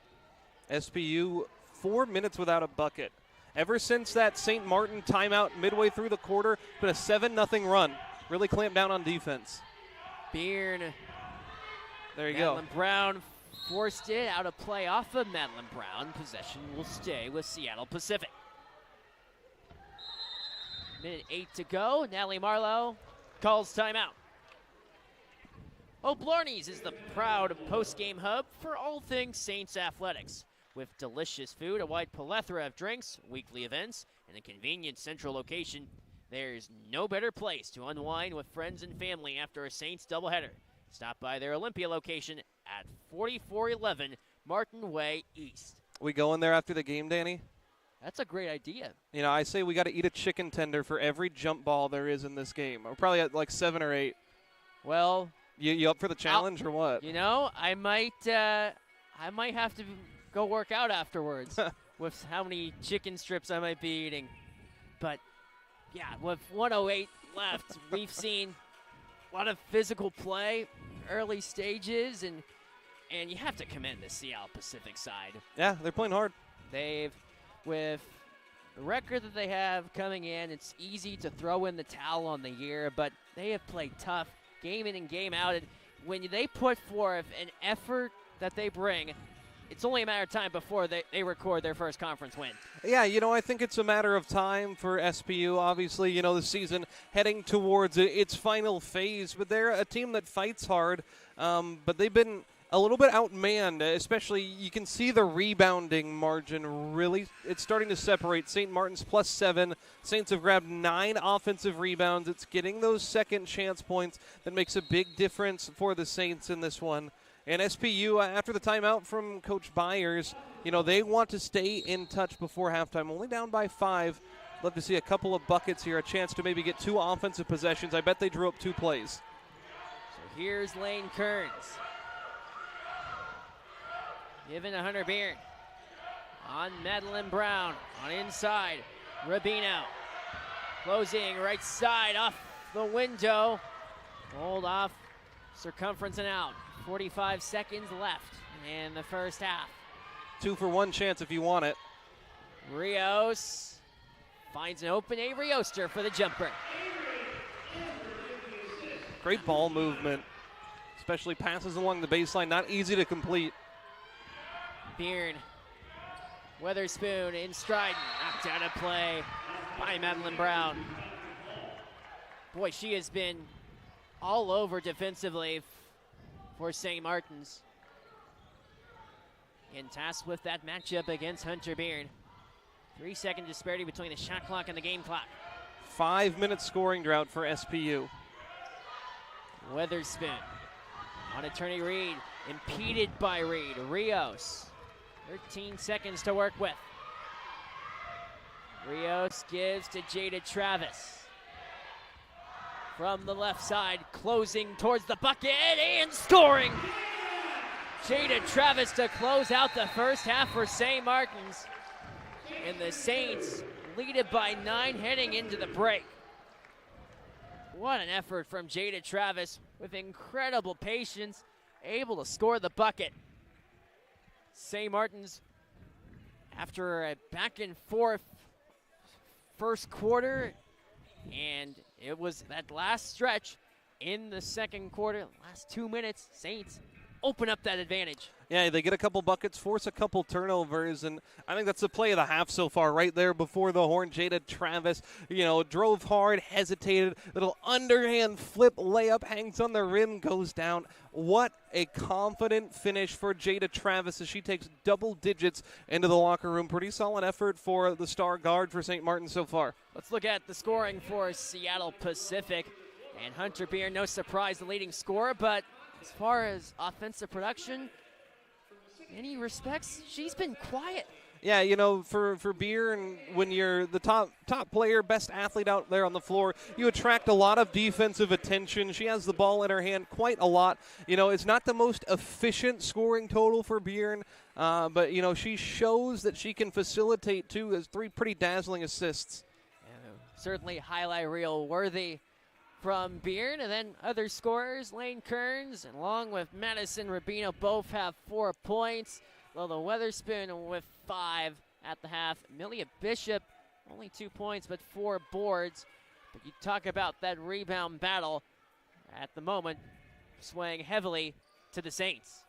SPU 4 minutes without a bucket. Ever since that St. Martin timeout midway through the quarter, been a 7-0 run. Really clamped down on defense. Beard. There you Madeline Brown forced it out of play off of Madeline Brown. Possession will stay with Seattle Pacific. Minute 8 to go. Natalie Marlowe calls timeout. O'Blarney's is the proud post-game hub for all things Saints athletics. With delicious food, a wide plethora of drinks, weekly events, and a convenient central location, there's no better place to unwind with friends and family after a Saints doubleheader. Stop by their Olympia location at 4411 Martin Way East. We go in there after the game, Danny? That's a great idea. You know, I say we got to eat a chicken tender for every jump ball there is in this game. We're probably at like 7 or 8. Well, you up for the challenge or what? You know, I might have to go work out afterwards with how many chicken strips I might be eating. But yeah, with 1:08 left, we've seen a lot of physical play, early stages, and you have to commend the Seattle Pacific side. Yeah, they're playing hard. They've, with the record that they have coming in, it's easy to throw in the towel on the year, but they have played tough game in and game out. And when they put forth an effort that they bring, it's only a matter of time before they record their first conference win. Yeah, you know, I think it's a matter of time for SPU. Obviously, you know, the season heading towards its final phase, but they're a team that fights hard, but they've been a little bit outmanned, especially you can see the rebounding margin really. It's starting to separate. St. Martin's +7. Saints have grabbed 9 offensive rebounds. It's getting those second chance points that makes a big difference for the Saints in this one. And SPU, after the timeout from Coach Byers, you know, they want to stay in touch before halftime. Only down by 5. Love to see a couple of buckets here, a chance to maybe get 2 offensive possessions. I bet they drew up 2 plays. So here's Lane Kearns. Given to Hunter Beard. On Madeline Brown. On inside. Rubino closing right side off the window. Hold off, circumference and out. 45 seconds left in the first half. 2-for-1 chance if you want it. Rios finds an open Avery Oster for the jumper. Great ball movement, especially passes along the baseline, not easy to complete. Beard, Weatherspoon in stride, knocked out of play by Madeline Brown. Boy, she has been all over defensively for St. Martin's. And tasked with that matchup against Hunter Beard. 3-second disparity between the shot clock and the game clock. 5-minute scoring drought for SPU. Weatherspoon on Attorney Reed, impeded by Reed. Rios, 13 seconds to work with. Rios gives to Jada Travis. From the left side, closing towards the bucket and scoring. Jada Travis to close out the first half for St. Martin's. And the Saints lead it by 9 heading into the break. What an effort from Jada Travis with incredible patience, able to score the bucket. St. Martin's, after a back and forth first quarter, and it was that last stretch in the second quarter, last 2 minutes, Saints open up that advantage. Yeah, they get a couple buckets, force a couple turnovers, and I think that's the play of the half so far. Right there before the horn, Jada Travis, drove hard, hesitated, little underhand flip layup, hangs on the rim, goes down. What a confident finish for Jada Travis as she takes double digits into the locker room. Pretty solid effort for the star guard for St. Martin so far. Let's look at the scoring for Seattle Pacific. And Hunter Beard, no surprise, the leading scorer, but as far as offensive production, in any respects, she's been quiet. Yeah, for beer, and when you're the top player, best athlete out there on the floor, you attract a lot of defensive attention. She has the ball in her hand quite a lot. It's not the most efficient scoring total for Beer, but she shows that she can facilitate too, as 3 pretty dazzling assists. Certainly highlight reel worthy from Beard, and then other scorers, Lane Kearns, along with Madison Rubino, both have 4 points. Lola Weatherspoon with 5 at the half. Amelia Bishop, only 2 points, but 4 boards. But you talk about that rebound battle at the moment, swaying heavily to the Saints.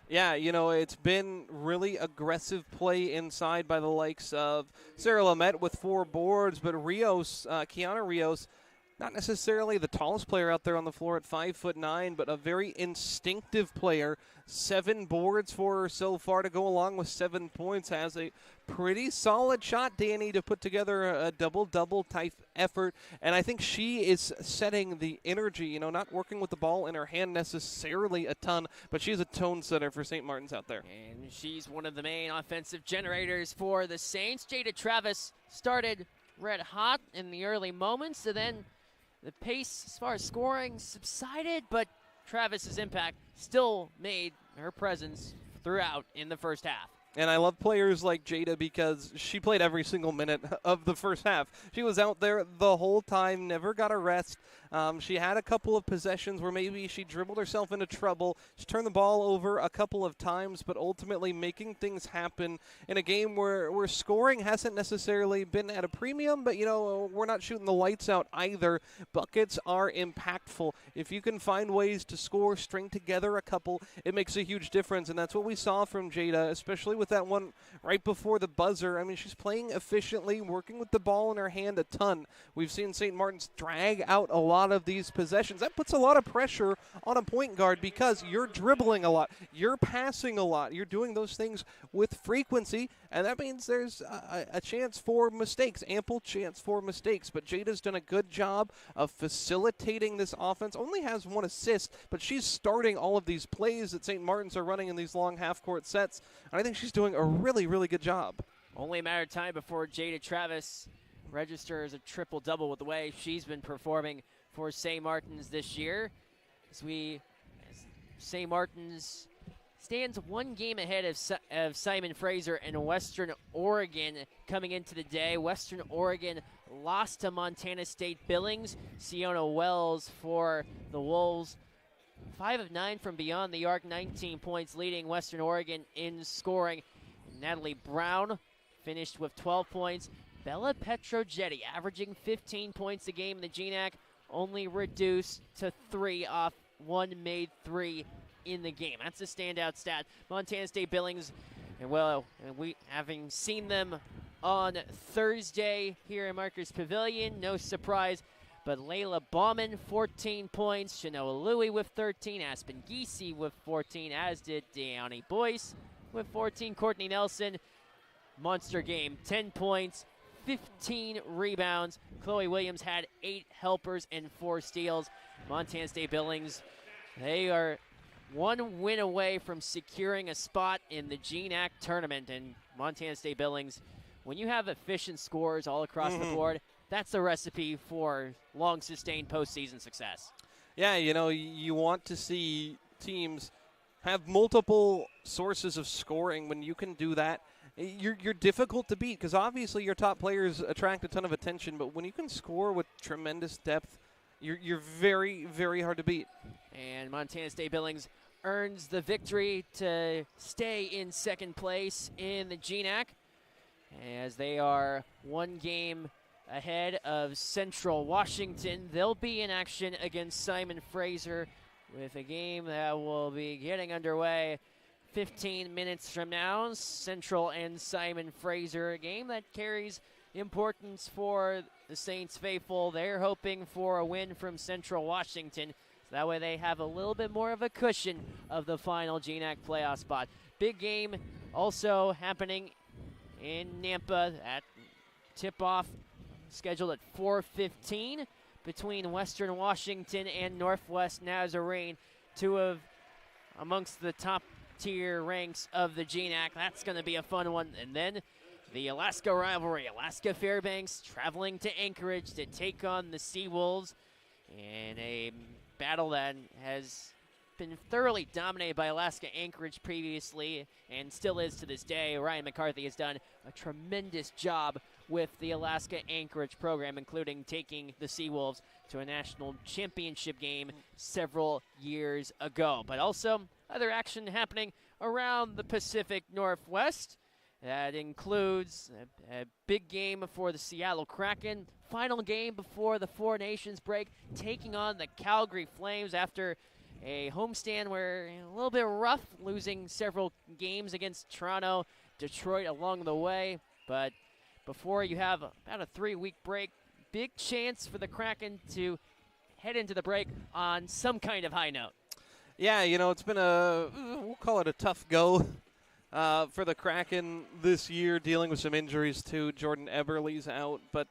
Yeah, it's been really aggressive play inside by the likes of Sarah Lamette with 4 boards, but Kiana Rios, not necessarily the tallest player out there on the floor at 5'9", but a very instinctive player. 7 boards for her so far to go along with 7 points. Has a pretty solid shot, Danny, to put together a double-double type effort. And I think she is setting the energy, not working with the ball in her hand necessarily a ton, but she's a tone setter for St. Martin's out there. And she's one of the main offensive generators for the Saints. Jada Travis started red hot in the early moments, and then the pace as far as scoring subsided, but Travis's impact still made her presence throughout in the first half. And I love players like Jada because she played every single minute of the first half. She was out there the whole time, never got a rest. She had a couple of possessions where maybe she dribbled herself into trouble. She turned the ball over a couple of times, but ultimately making things happen in a game where scoring hasn't necessarily been at a premium, but, we're not shooting the lights out either. Buckets are impactful. If you can find ways to score, string together a couple, it makes a huge difference, and that's what we saw from Jada, especially with that one right before the buzzer. I mean, she's playing efficiently, working with the ball in her hand a ton. We've seen St. Martin's drag out a lot of these possessions. That puts a lot of pressure on a point guard because you're dribbling a lot, you're passing a lot, you're doing those things with frequency, and that means there's a chance for mistakes, ample chance for mistakes. But Jada's done a good job of facilitating this offense. Only has 1 assist, but she's starting all of these plays that St. Martin's are running in these long half-court sets, and I think she's doing a really, really good job. Only a matter of time before Jada Travis registers a triple-double with the way she's been performing for St. Martin's this year. As St. Martin's stands one game ahead of Simon Fraser and Western Oregon coming into the day. Western Oregon lost to Montana State Billings. Siona Wells for the Wolves. 5 of 9 from beyond the arc, 19 points, leading Western Oregon in scoring. Natalie Brown finished with 12 points. Bella Petrojetti averaging 15 points a game in the GNAC, only reduced to 3 off one made 3 in the game. That's a standout stat. Montana State Billings, and we having seen them on Thursday here in Markers Pavilion, no surprise. But Layla Bauman, 14 points. Shanoa Louie with 13. Aspen Giese with 14, as did Deani Boyce with 14. Courtney Nelson, monster game, 10 points, 15 rebounds. Chloe Williams had 8 helpers and 4 steals. Montana State Billings, they are one win away from securing a spot in the GNAC tournament. And Montana State Billings, when you have efficient scores all across the board, that's the recipe for long sustained postseason success. Yeah, you want to see teams have multiple sources of scoring. When you can do that, you're difficult to beat, because obviously your top players attract a ton of attention, but when you can score with tremendous depth, you're very, very hard to beat. And Montana State Billings earns the victory to stay in second place in the GNAC, as they are one game ahead of Central Washington. They'll be in action against Simon Fraser with a game that will be getting underway 15 minutes from now. Central and Simon Fraser, a game that carries importance for the Saints faithful. They're hoping for a win from Central Washington, so that way they have a little bit more of a cushion of the final GNAC playoff spot. Big game also happening in Nampa at tip-off scheduled at 4:15 between Western Washington and Northwest Nazarene, two of amongst the top tier ranks of the GNAC. That's going to be a fun one. And then the Alaska rivalry, Alaska Fairbanks traveling to Anchorage to take on the Seawolves in a battle that has been thoroughly dominated by Alaska Anchorage previously and still is to this day. Ryan McCarthy has done a tremendous job with the Alaska Anchorage program, including taking the Seawolves to a national championship game several years ago. But also other action happening around the Pacific Northwest. That includes a big game for the Seattle Kraken. Final game before the Four Nations break, taking on the Calgary Flames after a homestand where a little bit rough, losing several games against Toronto, Detroit along the way. But before you have about a 3-week break, big chance for the Kraken to head into the break on some kind of high note. Yeah, it's been we'll call it a tough go for the Kraken this year, dealing with some injuries too. Jordan Eberle's out, but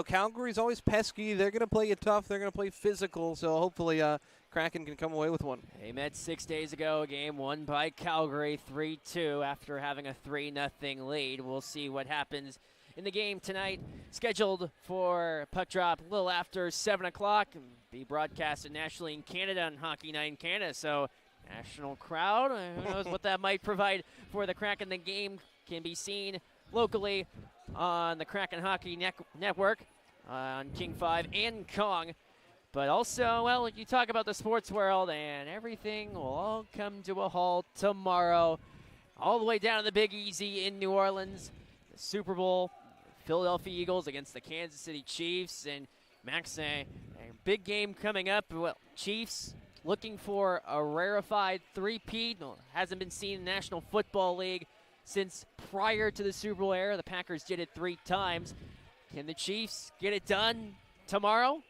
Calgary's always pesky. They're going to play you tough. They're going to play physical, so hopefully Kraken can come away with one. They met 6 days ago, a game won by Calgary 3-2 after having a 3-0 lead. We'll see what happens in the game tonight, scheduled for puck drop a little after 7 o'clock, and be broadcasted nationally in Canada on Hockey Night in Canada. So national crowd, who knows what that might provide for the Kraken. The game can be seen locally on the Kraken Hockey Network on King 5 and Kong. But also, you talk about the sports world, and everything will all come to a halt tomorrow, all the way down to the Big Easy in New Orleans. The Super Bowl, Philadelphia Eagles against the Kansas City Chiefs. And Max, a big game coming up. Well, Chiefs looking for a rarefied three-peat. Hasn't been seen in the National Football League since prior to the Super Bowl era. The Packers did it 3 times. Can the Chiefs get it done tomorrow?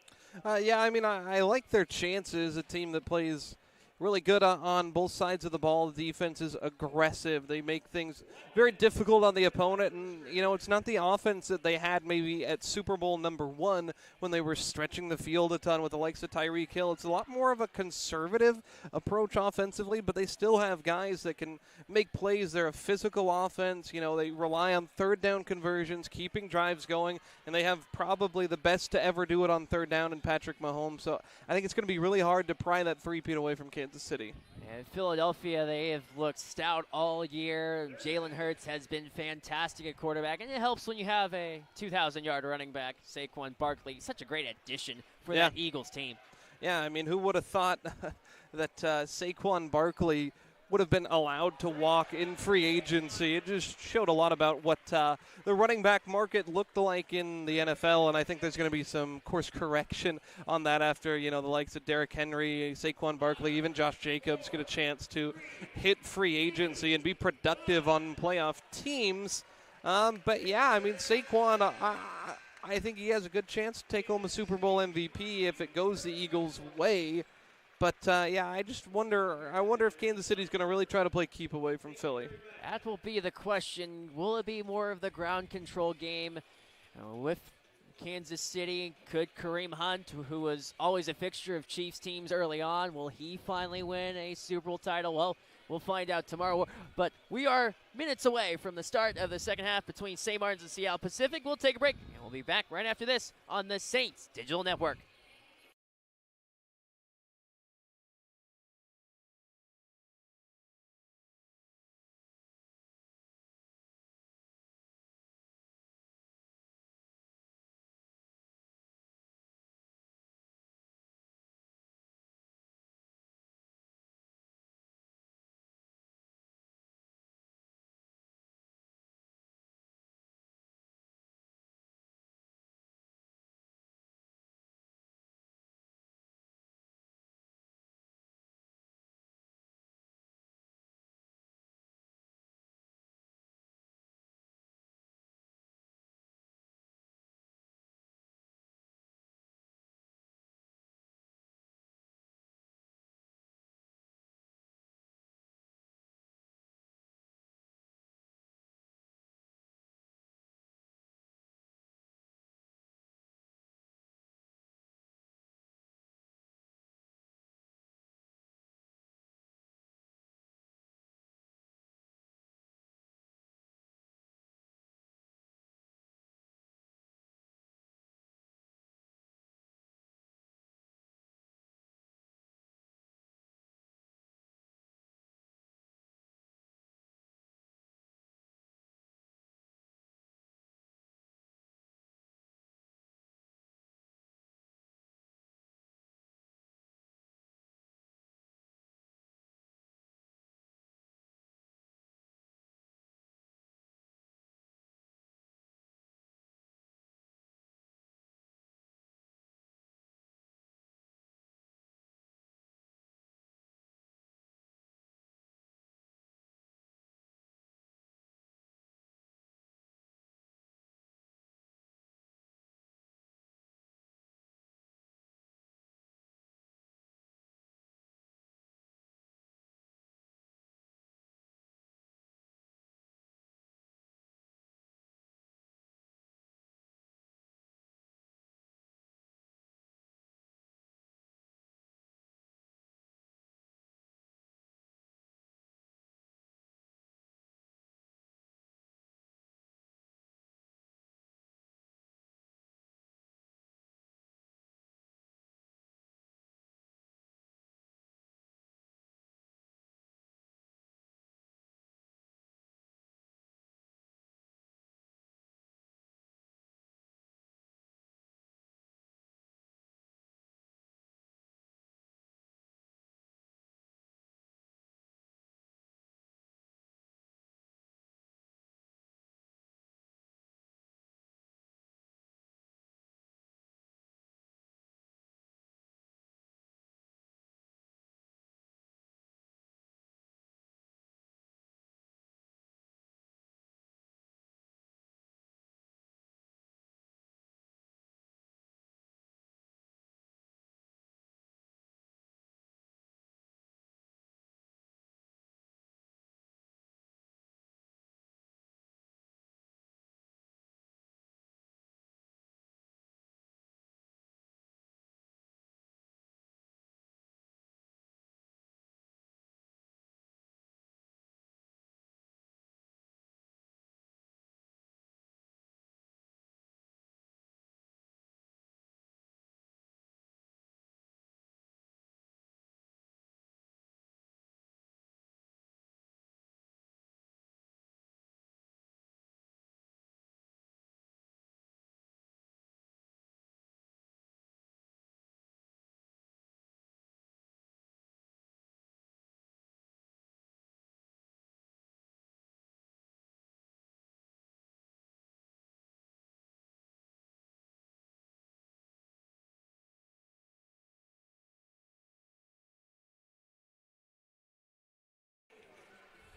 I like their chances. A team that plays really good on both sides of the ball. The defense is aggressive. They make things very difficult on the opponent. And, it's not the offense that they had maybe at Super Bowl #1 when they were stretching the field a ton with the likes of Tyreek Hill. It's a lot more of a conservative approach offensively, but they still have guys that can make plays. They're a physical offense. They rely on third down conversions, keeping drives going, and they have probably the best to ever do it on third down in Patrick Mahomes. So I think it's going to be really hard to pry that three-peat away from Kansas City. And Philadelphia, they have looked stout all year. Jalen Hurts has been fantastic at quarterback, and it helps when you have a 2,000-yard running back, Saquon Barkley. Such a great addition for that Eagles team. Yeah, I mean, who would have thought that Saquon Barkley would have been allowed to walk in free agency? It just showed a lot about what the running back market looked like in the NFL, and I think there's going to be some course correction on that after, the likes of Derrick Henry, Saquon Barkley, even Josh Jacobs get a chance to hit free agency and be productive on playoff teams. But yeah, I mean, Saquon, I think he has a good chance to take home a Super Bowl MVP if it goes the Eagles' way. But, I just wonder if Kansas City's going to really try to play keep away from Philly. That will be the question. Will it be more of the ground control game with Kansas City? Could Kareem Hunt, who was always a fixture of Chiefs teams early on, will he finally win a Super Bowl title? Well, we'll find out tomorrow. But we are minutes away from the start of the second half between St. Martin's and Seattle Pacific. We'll take a break, and we'll be back right after this on the Saints Digital Network.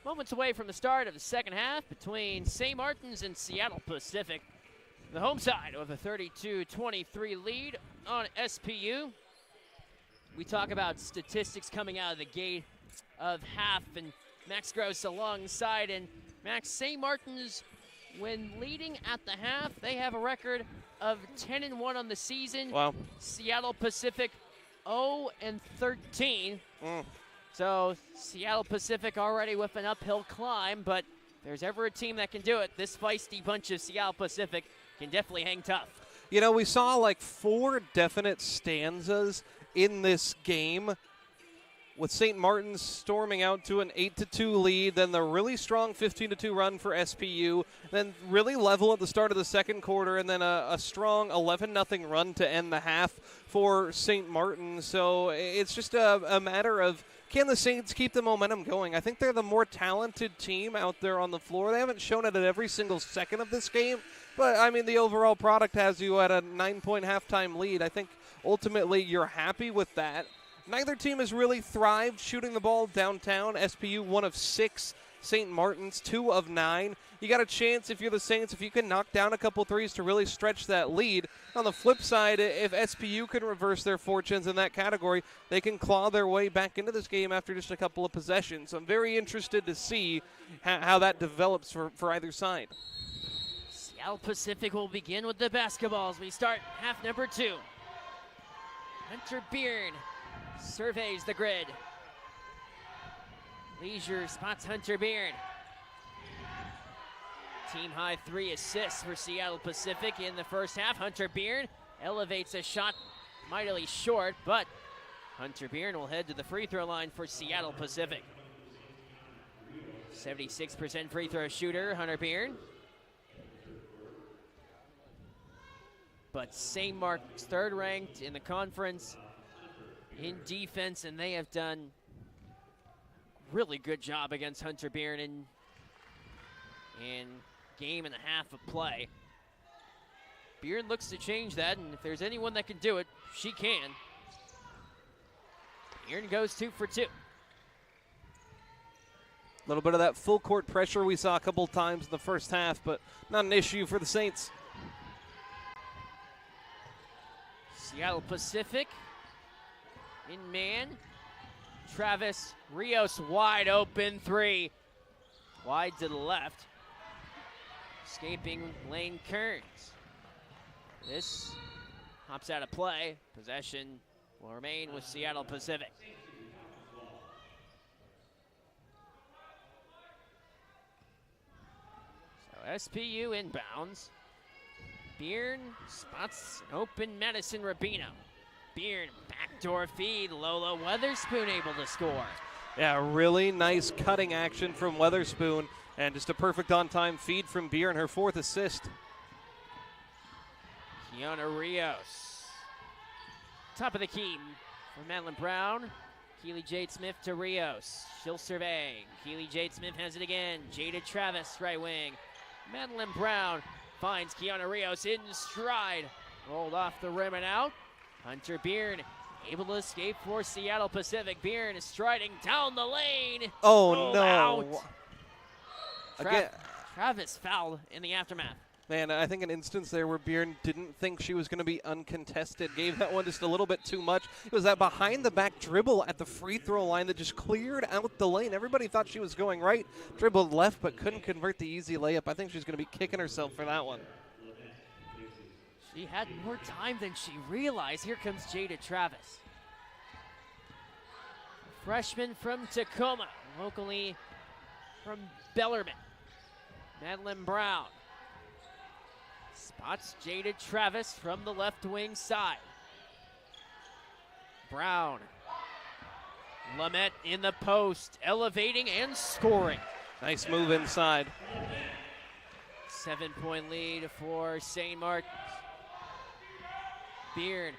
Moments away from the start of the second half between St. Martin's and Seattle Pacific. The home side with a 32-23 lead on SPU. We talk about statistics coming out of the gate of half, and Max Gross alongside. And Max, St. Martin's, when leading at the half, they have a record of 10-1 on the season. Wow. Seattle Pacific 0-13. So Seattle Pacific already with an uphill climb, but if there's ever a team that can do it, this feisty bunch of Seattle Pacific can definitely hang tough. You know, we saw like 4 definite stanzas in this game, with St. Martin's storming out to an 8-2 lead, then the really strong 15-2 run for SPU, then really level at the start of the second quarter, and then a strong 11-0 run to end the half for St. Martin. So it's just a matter of, can the Saints keep the momentum going? I think they're the more talented team out there on the floor. They haven't shown it at every single second of this game, but, I mean, the overall product has you at a 9-point halftime lead. I think ultimately you're happy with that. Neither team has really thrived shooting the ball downtown. SPU 1 of 6, St. Martin's 2 of 9. You got a chance if you're the Saints, if you can knock down a couple threes to really stretch that lead. On the flip side, if SPU can reverse their fortunes in that category, they can claw their way back into this game after just a couple of possessions. So I'm very interested to see how that develops for either side. Seattle Pacific will begin with the basketballs. We start half number 2. Hunter Beard surveys the grid. Leisure spots Hunter Beard. Team high 3 assists for Seattle Pacific in the first half. Hunter Beard elevates a shot mightily short, but Hunter Beard will head to the free throw line for Seattle Pacific. 76% free throw shooter, Hunter Beard. But St. Mark's third ranked in the conference in defense, and they have done a really good job against Hunter Beard in game and a half of play. Beard looks to change that, and if there's anyone that can do it, she can. Beard goes 2 for 2. A little bit of that full court pressure we saw a couple times in the first half, but not an issue for the Saints. Seattle Pacific in man. Travis Rios wide open 3. Wide to the left. Escaping Lane Kearns. This hops out of play. Possession will remain with Seattle Pacific. So SPU inbounds. Beard spots open Madison Rubino. Beard backdoor feed. Lola Weatherspoon able to score. Yeah, really nice cutting action from Weatherspoon, and just a perfect on-time feed from Beer and her 4th assist. Kiana Rios. Top of the key for Madeline Brown. Keely Jade Smith to Rios. She'll survey. Keely Jade Smith has it again. Jada Travis, right wing. Madeline Brown finds Kiana Rios in stride. Rolled off the rim and out. Hunter Beard able to escape for Seattle Pacific. Beard is striding down the lane. Oh, no. Out. Again, Travis fouled in the aftermath. Man, I think an instance there where Bjorn didn't think she was going to be uncontested. Gave that one just a little bit too much. It was that behind-the-back dribble at the free throw line that just cleared out the lane. Everybody thought she was going right. Dribbled left, but couldn't convert the easy layup. I think she's going to be kicking herself for that one. She had more time than she realized. Here comes Jada Travis. Freshman from Tacoma, locally from Bellarmine. Madeline Brown spots Jada Travis from the left wing side. Brown. Lamette in the post, elevating and scoring. Nice move inside. 7-point lead for St. Martin's. Beard,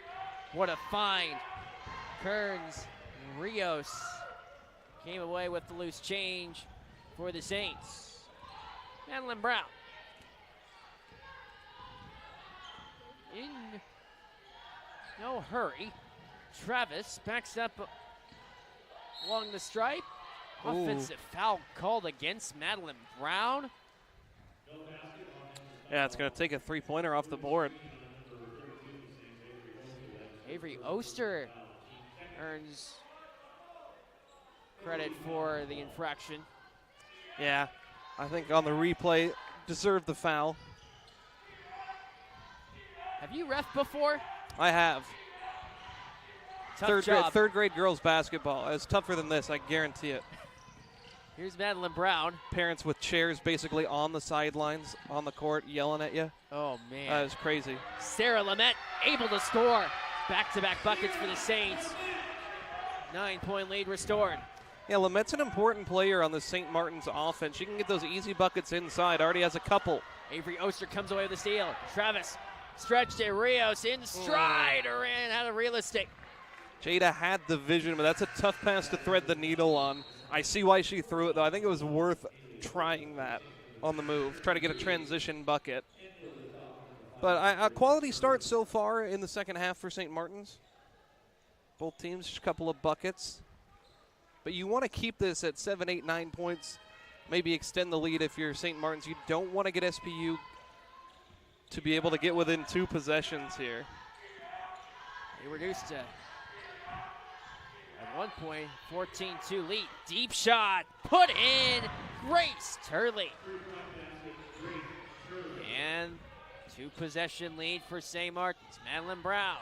what a find. Kearns, Rios came away with the loose change for the Saints. Madeline Brown. In no hurry. Travis backs up along the stripe. Offensive foul called against Madeline Brown. Yeah, it's going to take a three-pointer off the board. Avery Oster earns credit for the infraction. Yeah, I think on the replay, deserved the foul. Have you ref before? I have. Tough job. Third grade girls basketball. It's tougher than this, I guarantee it. Here's Madeline Brown. Parents with chairs basically on the sidelines, on the court, yelling at you. Oh, man. That is crazy. Sarah Lamette able to score. Back-to-back buckets for the Saints. 9-point lead restored. Yeah, Lamette's an important player on the St. Martin's offense. She can get those easy buckets inside. Already has a couple. Avery Oster comes away with the steal. Travis stretched it. Rios in stride. Ran out of real estate. Jada had the vision, but that's a tough pass to thread the needle on. I see why she threw it, though. I think it was worth trying that on the move. Try to get a transition bucket. But a quality start so far in the second half for St. Martin's. Both teams, just a couple of buckets. But you want to keep this at 7, 8, 9 points. Maybe extend the lead if you're St. Martin's. You don't want to get SPU to be able to get within 2 possessions here. They reduced to, at one point, 14-2 lead. Deep shot, put in, Grace Turley. And 2-possession lead for St. Martin's. Madeline Brown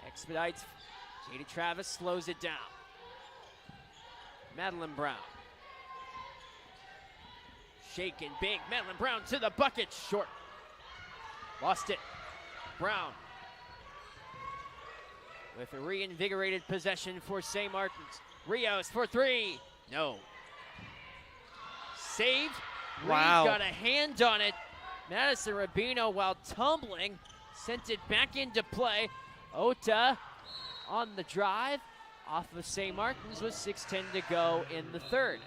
expedites. Jada Travis slows it down. Madeline Brown. Shaken big. Madeline Brown to the bucket. Short. Lost it. Brown with a reinvigorated possession for St. Martin's. Rios for 3. No. Saved. Wow. Reed got a hand on it. Madison Rubino, while tumbling, sent it back into play. Ota on the drive off of St. Martin's with 6:10 to go in the third.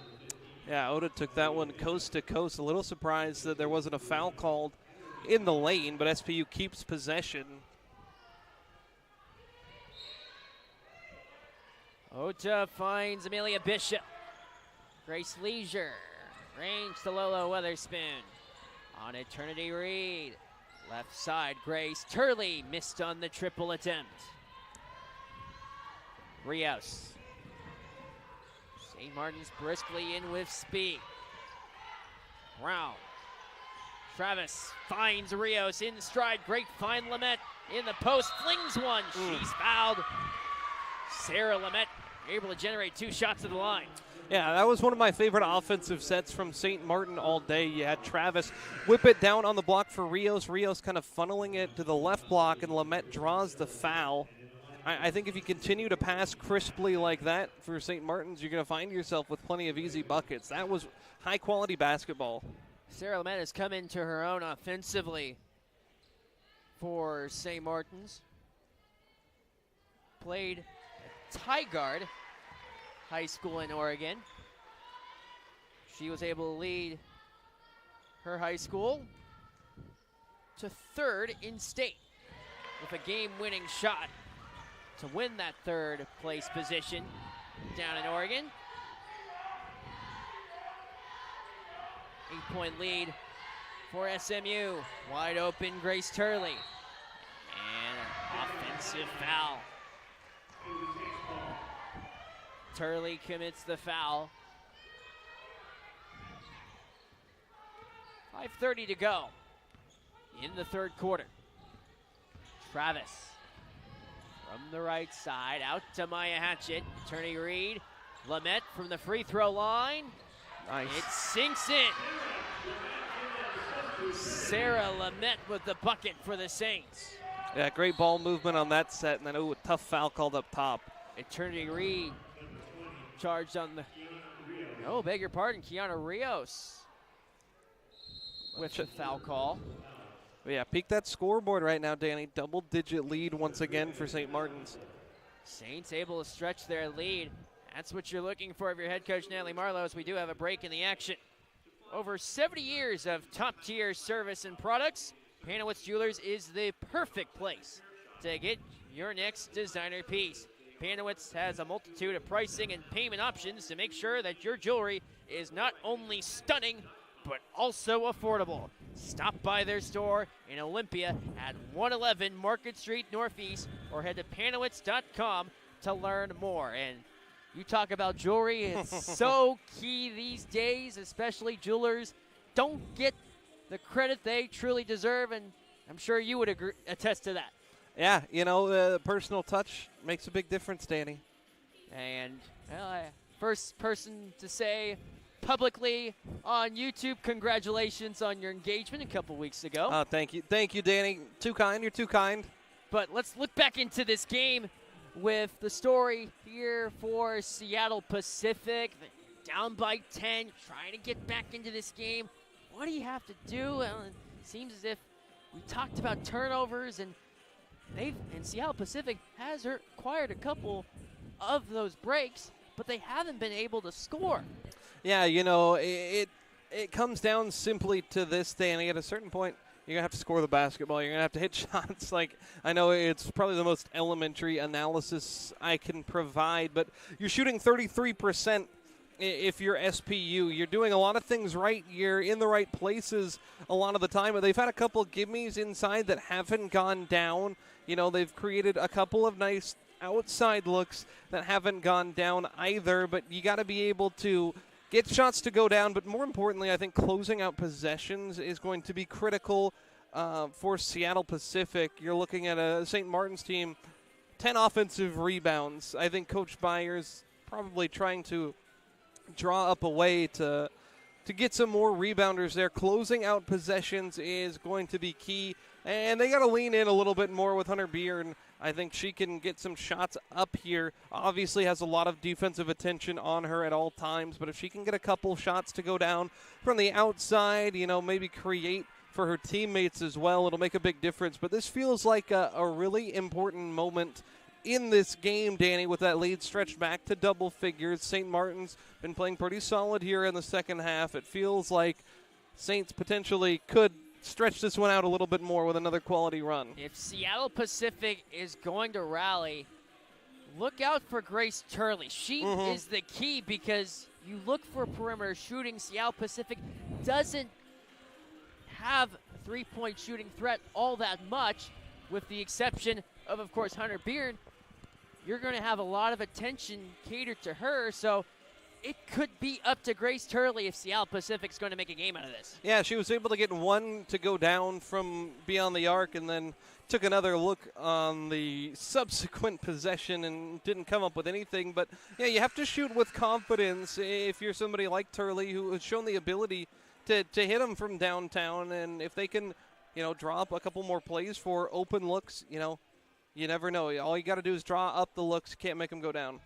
Yeah, Ota took that one coast to coast. A little surprised that there wasn't a foul called in the lane, but SPU keeps possession. Ota finds Amelia Bishop. Grace Leisure. Range to Lolo Weatherspoon. On Eternity Reed. Left side, Grace Turley missed on the triple attempt. Rios. St. Martin's briskly in with speed. Brown. Travis finds Rios in stride. Great find. Lamette in the post. Flings one. She's fouled. Sarah Lamette able to generate 2 shots at the line. Yeah, that was one of my favorite offensive sets from St. Martin all day. You had Travis whip it down on the block for Rios. Rios kind of funneling it to the left block, and Lamette draws the foul. I think if you continue to pass crisply like that for St. Martin's, you're going to find yourself with plenty of easy buckets. That was high-quality basketball. Sarah Lamette has come into her own offensively for St. Martin's. Played at Tigard High School in Oregon. She was able to lead her high school to 3rd in state with a game-winning shot to win that 3rd place position down in Oregon. 8-point lead for SMU. Wide open, Grace Turley. And an offensive foul. Turley commits the foul. 5:30 to go in the 3rd quarter. Travis from the right side, out to Maya Hatchett. Attorney Reed. Lamette from the free throw line. Nice. It sinks in. Sarah Lamette with the bucket for the Saints. Yeah, great ball movement on that set, and then, a tough foul called up top. Eternity Reed charged on the, oh, beg your pardon, Kiana Rios with the foul call. Yeah, peek that scoreboard right now, Danny. Double-digit lead once again for St. Martin's. Saints able to stretch their lead. That's what you're looking for of your head coach, Natalie Marlowe, as we do have a break in the action. Over 70 years of top-tier service and products, Panowitz Jewelers is the perfect place to get your next designer piece. Panowitz has a multitude of pricing and payment options to make sure that your jewelry is not only stunning, but also affordable. Stop by their store in Olympia at 111 Market Street Northeast or head to Panowitz.com to learn more. And you talk about jewelry, it's so key these days, especially jewelers don't get the credit they truly deserve, and I'm sure you would attest to that. Yeah, the personal touch makes a big difference, Danny. And first person to say publicly on YouTube, congratulations on your engagement a couple weeks ago. Oh, thank you, Danny. Too kind, you're too kind. But let's look back into this game with the story here for Seattle Pacific. Down by 10, trying to get back into this game. What do you have to do? Well, it seems as if we talked about turnovers, and Seattle Pacific has acquired a couple of those breaks, but they haven't been able to score. Yeah, it comes down simply to this, Danny. At a certain point, you're going to have to score the basketball. You're going to have to hit shots. I know it's probably the most elementary analysis I can provide, but you're shooting 33% if you're SPU. You're doing a lot of things right. You're in the right places a lot of the time, but they've had a couple of gimmies inside that haven't gone down. They've created a couple of nice outside looks that haven't gone down either, but you got to be able to get shots to go down, but more importantly, I think closing out possessions is going to be critical for Seattle Pacific. You're looking at a St. Martin's team, 10 offensive rebounds. I think Coach Byers probably trying to draw up a way to get some more rebounders there. Closing out possessions is going to be key, and they got to lean in a little bit more with Hunter Beard. I think she can get some shots up here. Obviously has a lot of defensive attention on her at all times, but if she can get a couple shots to go down from the outside, maybe create for her teammates as well, it'll make a big difference. But this feels like a really important moment in this game, Danny, with that lead stretched back to double figures. St. Martin's been playing pretty solid here in the second half. It feels like Saints potentially could stretch this one out a little bit more with another quality run. If Seattle Pacific is going to rally, look out for Grace Turley. She is the key, because you look for perimeter shooting. Seattle Pacific doesn't have a three-point shooting threat all that much, with the exception of course, Hunter Beard. You're going to have a lot of attention catered to her, so it could be up to Grace Turley if Seattle Pacific's going to make a game out of this. Yeah, she was able to get one to go down from beyond the arc, and then took another look on the subsequent possession and didn't come up with anything. But, yeah, you have to shoot with confidence if you're somebody like Turley, who has shown the ability to hit them from downtown. And if they can, draw up a couple more plays for open looks, you never know. All you got to do is draw up the looks. Can't make them go down.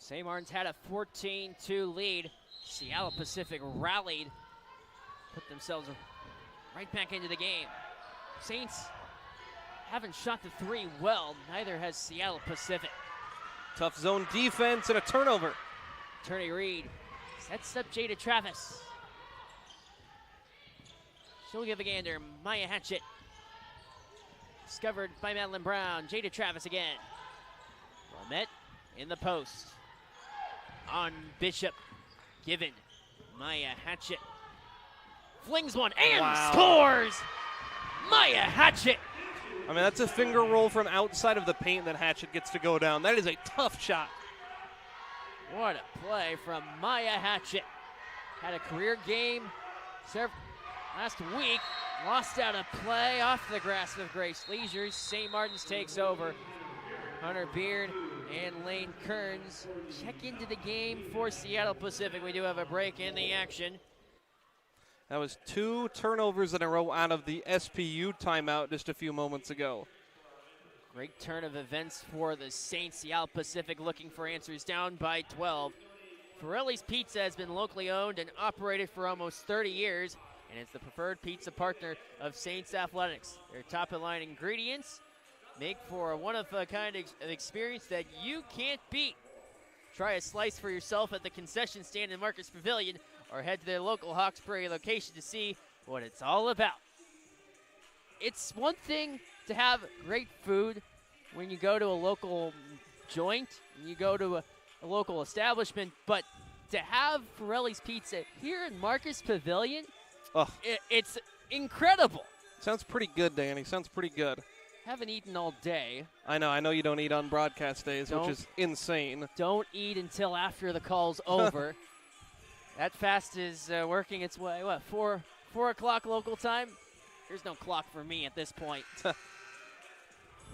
St. Martin's had a 14-2 lead. Seattle Pacific rallied, put themselves right back into the game. Saints haven't shot the three well. Neither has Seattle Pacific. Tough zone defense and a turnover. Attorney Reed sets up Jada Travis. She'll give a gander. Maya Hatchett. Discovered by Madeline Brown. Jada Travis again. Lamette in the post. On Bishop. Given. Maya Hatchett. Flings one and scores! Maya Hatchett. I mean, that's a finger roll from outside of the paint that Hatchett gets to go down. That is a tough shot. What a play from Maya Hatchett. Had a career game last week. Lost out a play off the grasp of Grace Leisure. St. Martin's takes over. Hunter Beard and Lane Kearns check into the game for Seattle Pacific. We do have a break in the action. That was 2 turnovers in a row out of the SPU timeout just a few moments ago. Great turn of events for the Saints. Seattle Pacific looking for answers, down by 12. Forelli's Pizza has been locally owned and operated for almost 30 years, and it's the preferred pizza partner of Saints Athletics. Their top-of-line ingredients make for a one-of-a-kind experience that you can't beat. Try a slice for yourself at the concession stand in Marcus Pavilion, or head to their local Hawkesbury location to see what it's all about. It's one thing to have great food when you go to a local joint and you go to a local establishment, but to have Forelli's Pizza here in Marcus Pavilion, it's incredible. Sounds pretty good, Danny. Sounds pretty good. Haven't eaten all day. I know you don't eat on broadcast days, which is insane. Don't eat until after the call's over. That fast is working its way. What, 4 o'clock local time? There's no clock for me at this point.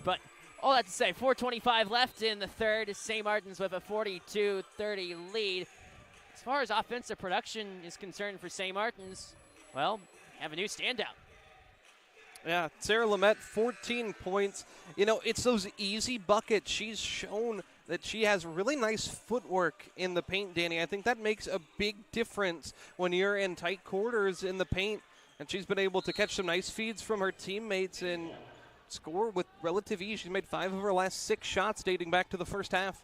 But all that to say, 4:25 left in the third. St. Martin's with a 42-30 lead. As far as offensive production is concerned for St. Martin's, well, have a new standout. Yeah, Sarah Lamette, 14 points. You know, it's those easy buckets. She's shown that she has really nice footwork in the paint, Danny. I think that makes a big difference when you're in tight quarters in the paint. And she's been able to catch some nice feeds from her teammates and score with relative ease. She's made 5 of her last 6 shots dating back to the first half.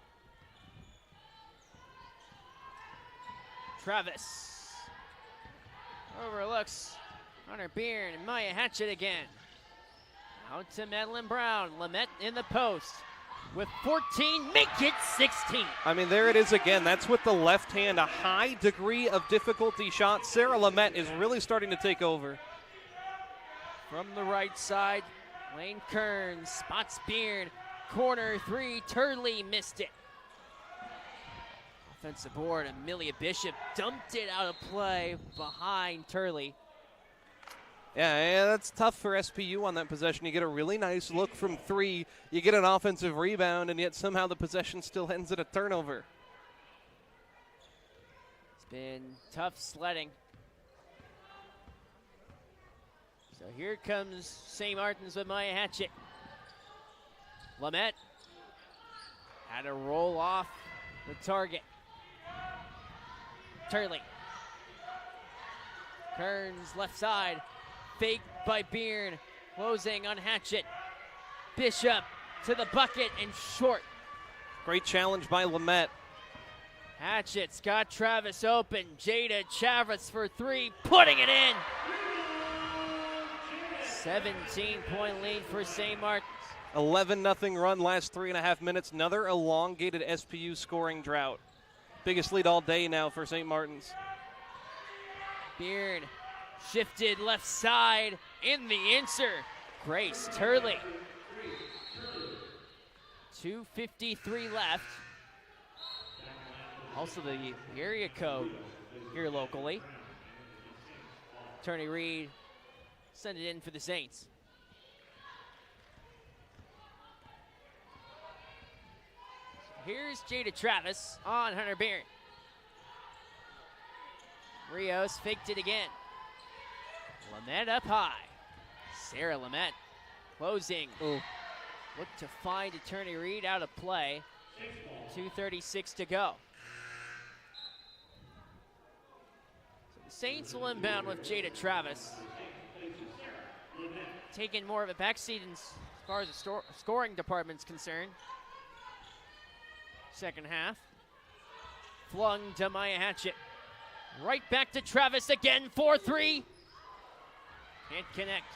Travis overlooks Hunter Beard and Maya Hatchett again. Out to Madeline Brown. Lamette in the post with 14, make it 16. I mean, there it is again. That's with the left hand, a high degree of difficulty shot. Sarah Lamette is really starting to take over. From the right side, Lane Kearns spots Beard. Corner 3, Turley missed it. Offensive board, Amelia Bishop dumped it out of play behind Turley. Yeah, that's tough for SPU on that possession. You get a really nice look from 3. You get an offensive rebound, and yet somehow the possession still ends at a turnover. It's been tough sledding. So here comes St. Martin's with Maya Hatchett. Lamette had to roll off the target. Turley. Kearns left side. Fake by Beard. Closing on Hatchett. Bishop to the bucket and short. Great challenge by Lamette. Hatchett, Scott Travis open. Jada Chavez for 3, putting it in. 17-point lead for St. Martin's. 11-0 run last 3.5 minutes. Another elongated SPU scoring drought. Biggest lead all day now for St. Martin's. Beard shifted left side in the answer. Grace Turley. 2:53 left. Also the area code here locally. Attorney Reed send it in for the Saints. Here's Jada Travis on Hunter Beard. Rios faked it again. Lamette up high. Sarah Lamette closing. Ooh. Look to find Attorney Reed out of play. 2:36 to go. So the Saints will inbound with Jada Travis. Taking more of a backseat as far as the scoring department's concerned. Second half. Flung to Maya Hatchett. Right back to Travis again, 4-3. Can't connect.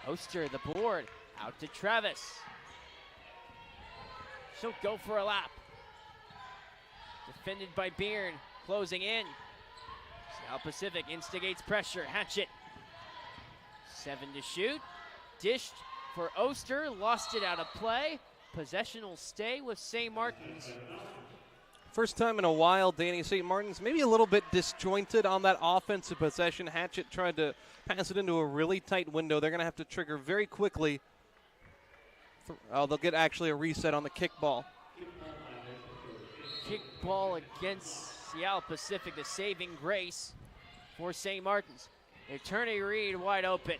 Oster, the board, out to Travis. She'll go for a lap. Defended by Beard, closing in. South Pacific instigates pressure. Hatchett, 7 to shoot. Dished for Oster, lost it out of play. Possession will stay with St. Martin's. First time in a while, Danny, St. Martin's maybe a little bit disjointed on that offensive possession. Hatchett tried to pass it into a really tight window. They're going to have to trigger very quickly. Oh, they'll get actually a reset on the kickball. Kickball against Seattle Pacific, the saving grace for St. Martin's. Attorney Reed wide open.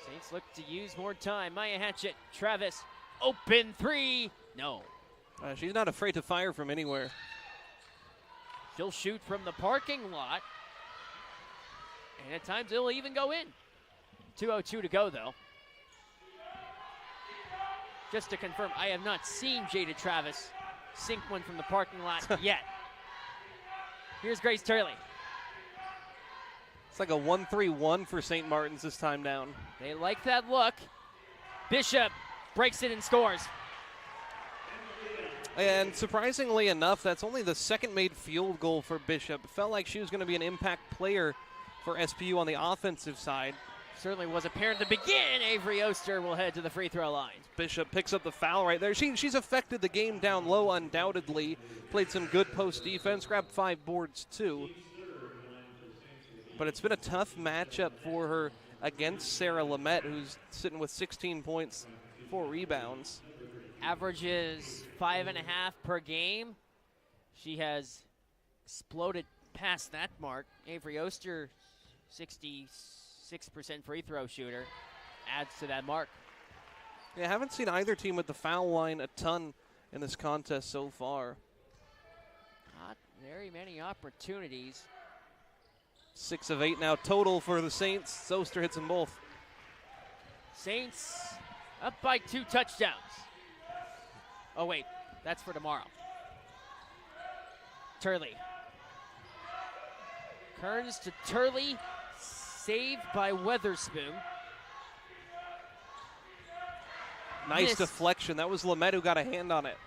Saints look to use more time. Maya Hatchett, Travis, open 3. No. She's not afraid to fire from anywhere. She'll shoot from the parking lot. And at times it'll even go in. 2:02 to go though. Just to confirm, I have not seen Jada Travis sink one from the parking lot yet. Here's Grace Turley. It's like a 1-3-1 for St. Martin's this time down. They like that look. Bishop breaks it and scores. And surprisingly enough, that's only the second made field goal for Bishop. It felt like she was going to be an impact player for SPU on the offensive side. Certainly was apparent at the beginning. Avery Oster will head to the free throw line. Bishop picks up the foul right there. She's affected the game down low undoubtedly. Played some good post defense, grabbed 5 boards too. But it's been a tough matchup for her against Sarah Lamette, who's sitting with 16 points, 4 rebounds. Averages 5.5 per game. She has exploded past that mark. Avery Oster, 66% free throw shooter, adds to that mark. Yeah, I haven't seen either team with the foul line a ton in this contest so far. Not very many opportunities. 6 of 8 now total for the Saints. Oster hits them both. Saints up by 2 touchdowns. Oh wait, that's for tomorrow. Turley. Kearns to Turley, saved by Weatherspoon. Nice deflection. That was Lamette who got a hand on it.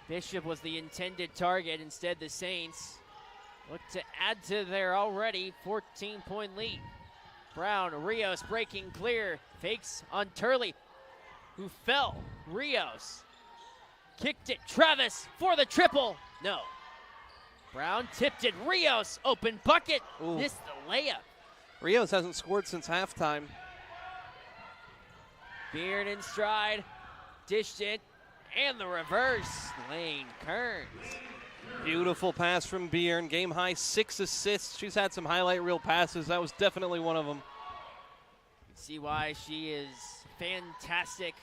Bishop was the intended target. Instead, the Saints look to add to their already 14-point lead. Brown, Rios breaking clear. Fakes on Turley, who fell. Rios kicked it. Travis for the triple. No. Brown tipped it. Rios, open bucket. Ooh. Missed the layup. Rios hasn't scored since halftime. Beard in stride. Dished it. And the reverse. Lane Kearns. Beautiful pass from Bjorn. Game high 6 assists. She's had some highlight reel passes. That was definitely one of them. You can see why she is fantastic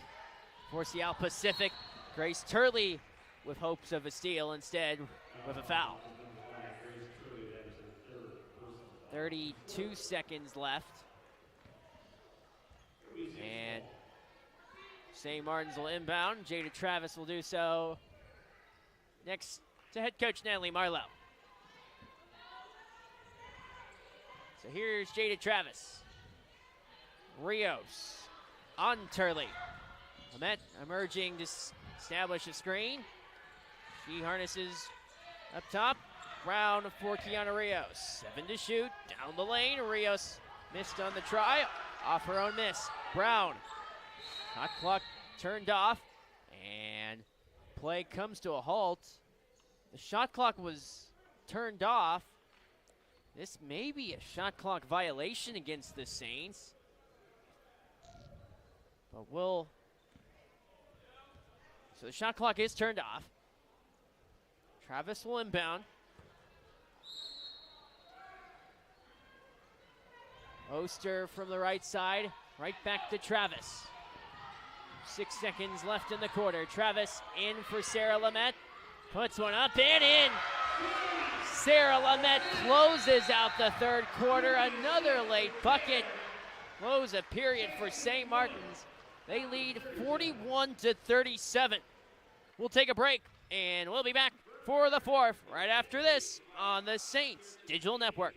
for Seattle Pacific. Grace Turley with hopes of a steal, instead with a foul. 32 seconds left. And St. Martin's will inbound. Jada Travis will do so next to head coach Natalie Marlowe. So here's Jada Travis. Rios on Turley. Lamette emerging to establish a screen. She harnesses up top. Brown for Kiana Rios. 7 to shoot. Down the lane. Rios missed on the try. Off her own miss. Brown. Hot clock turned off. And play comes to a halt. The shot clock was turned off. This may be a shot clock violation against the Saints. But so the shot clock is turned off. Travis will inbound. Oster from the right side, right back to Travis. 6 seconds left in the quarter. Travis in for Sarah Lamette. Puts one up and in. Sarah Lamette closes out the third quarter. Another late bucket. Close a period for St. Martin's. They lead 41-37. We'll take a break, and we'll be back for the fourth right after this on the Saints Digital Network.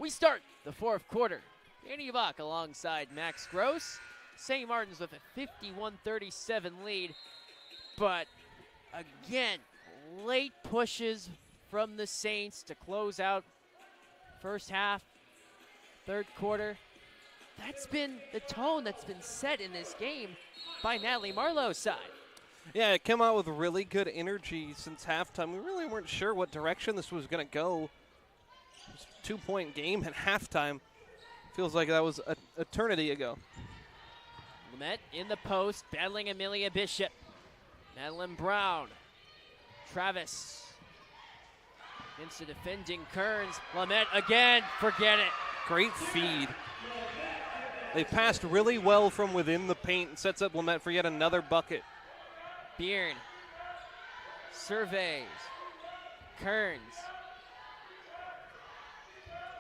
We start the fourth quarter. Danny Bach alongside Max Gross. St. Martin's with a 51-37 lead. But again, late pushes from the Saints to close out first half, third quarter. That's been the tone that's been set in this game by Natalie Marlowe's side. Yeah, it came out with really good energy since halftime. We really weren't sure what direction this was going to go. It was a 2-point game at halftime. Feels like that was an eternity ago. Lamette in the post, battling Amelia Bishop. Madeline Brown. Travis. Against the defending Kearns. Lamette again, forget it. Great feed. They passed really well from within the paint and sets up Lamette for yet another bucket. Byrne surveys. Kearns.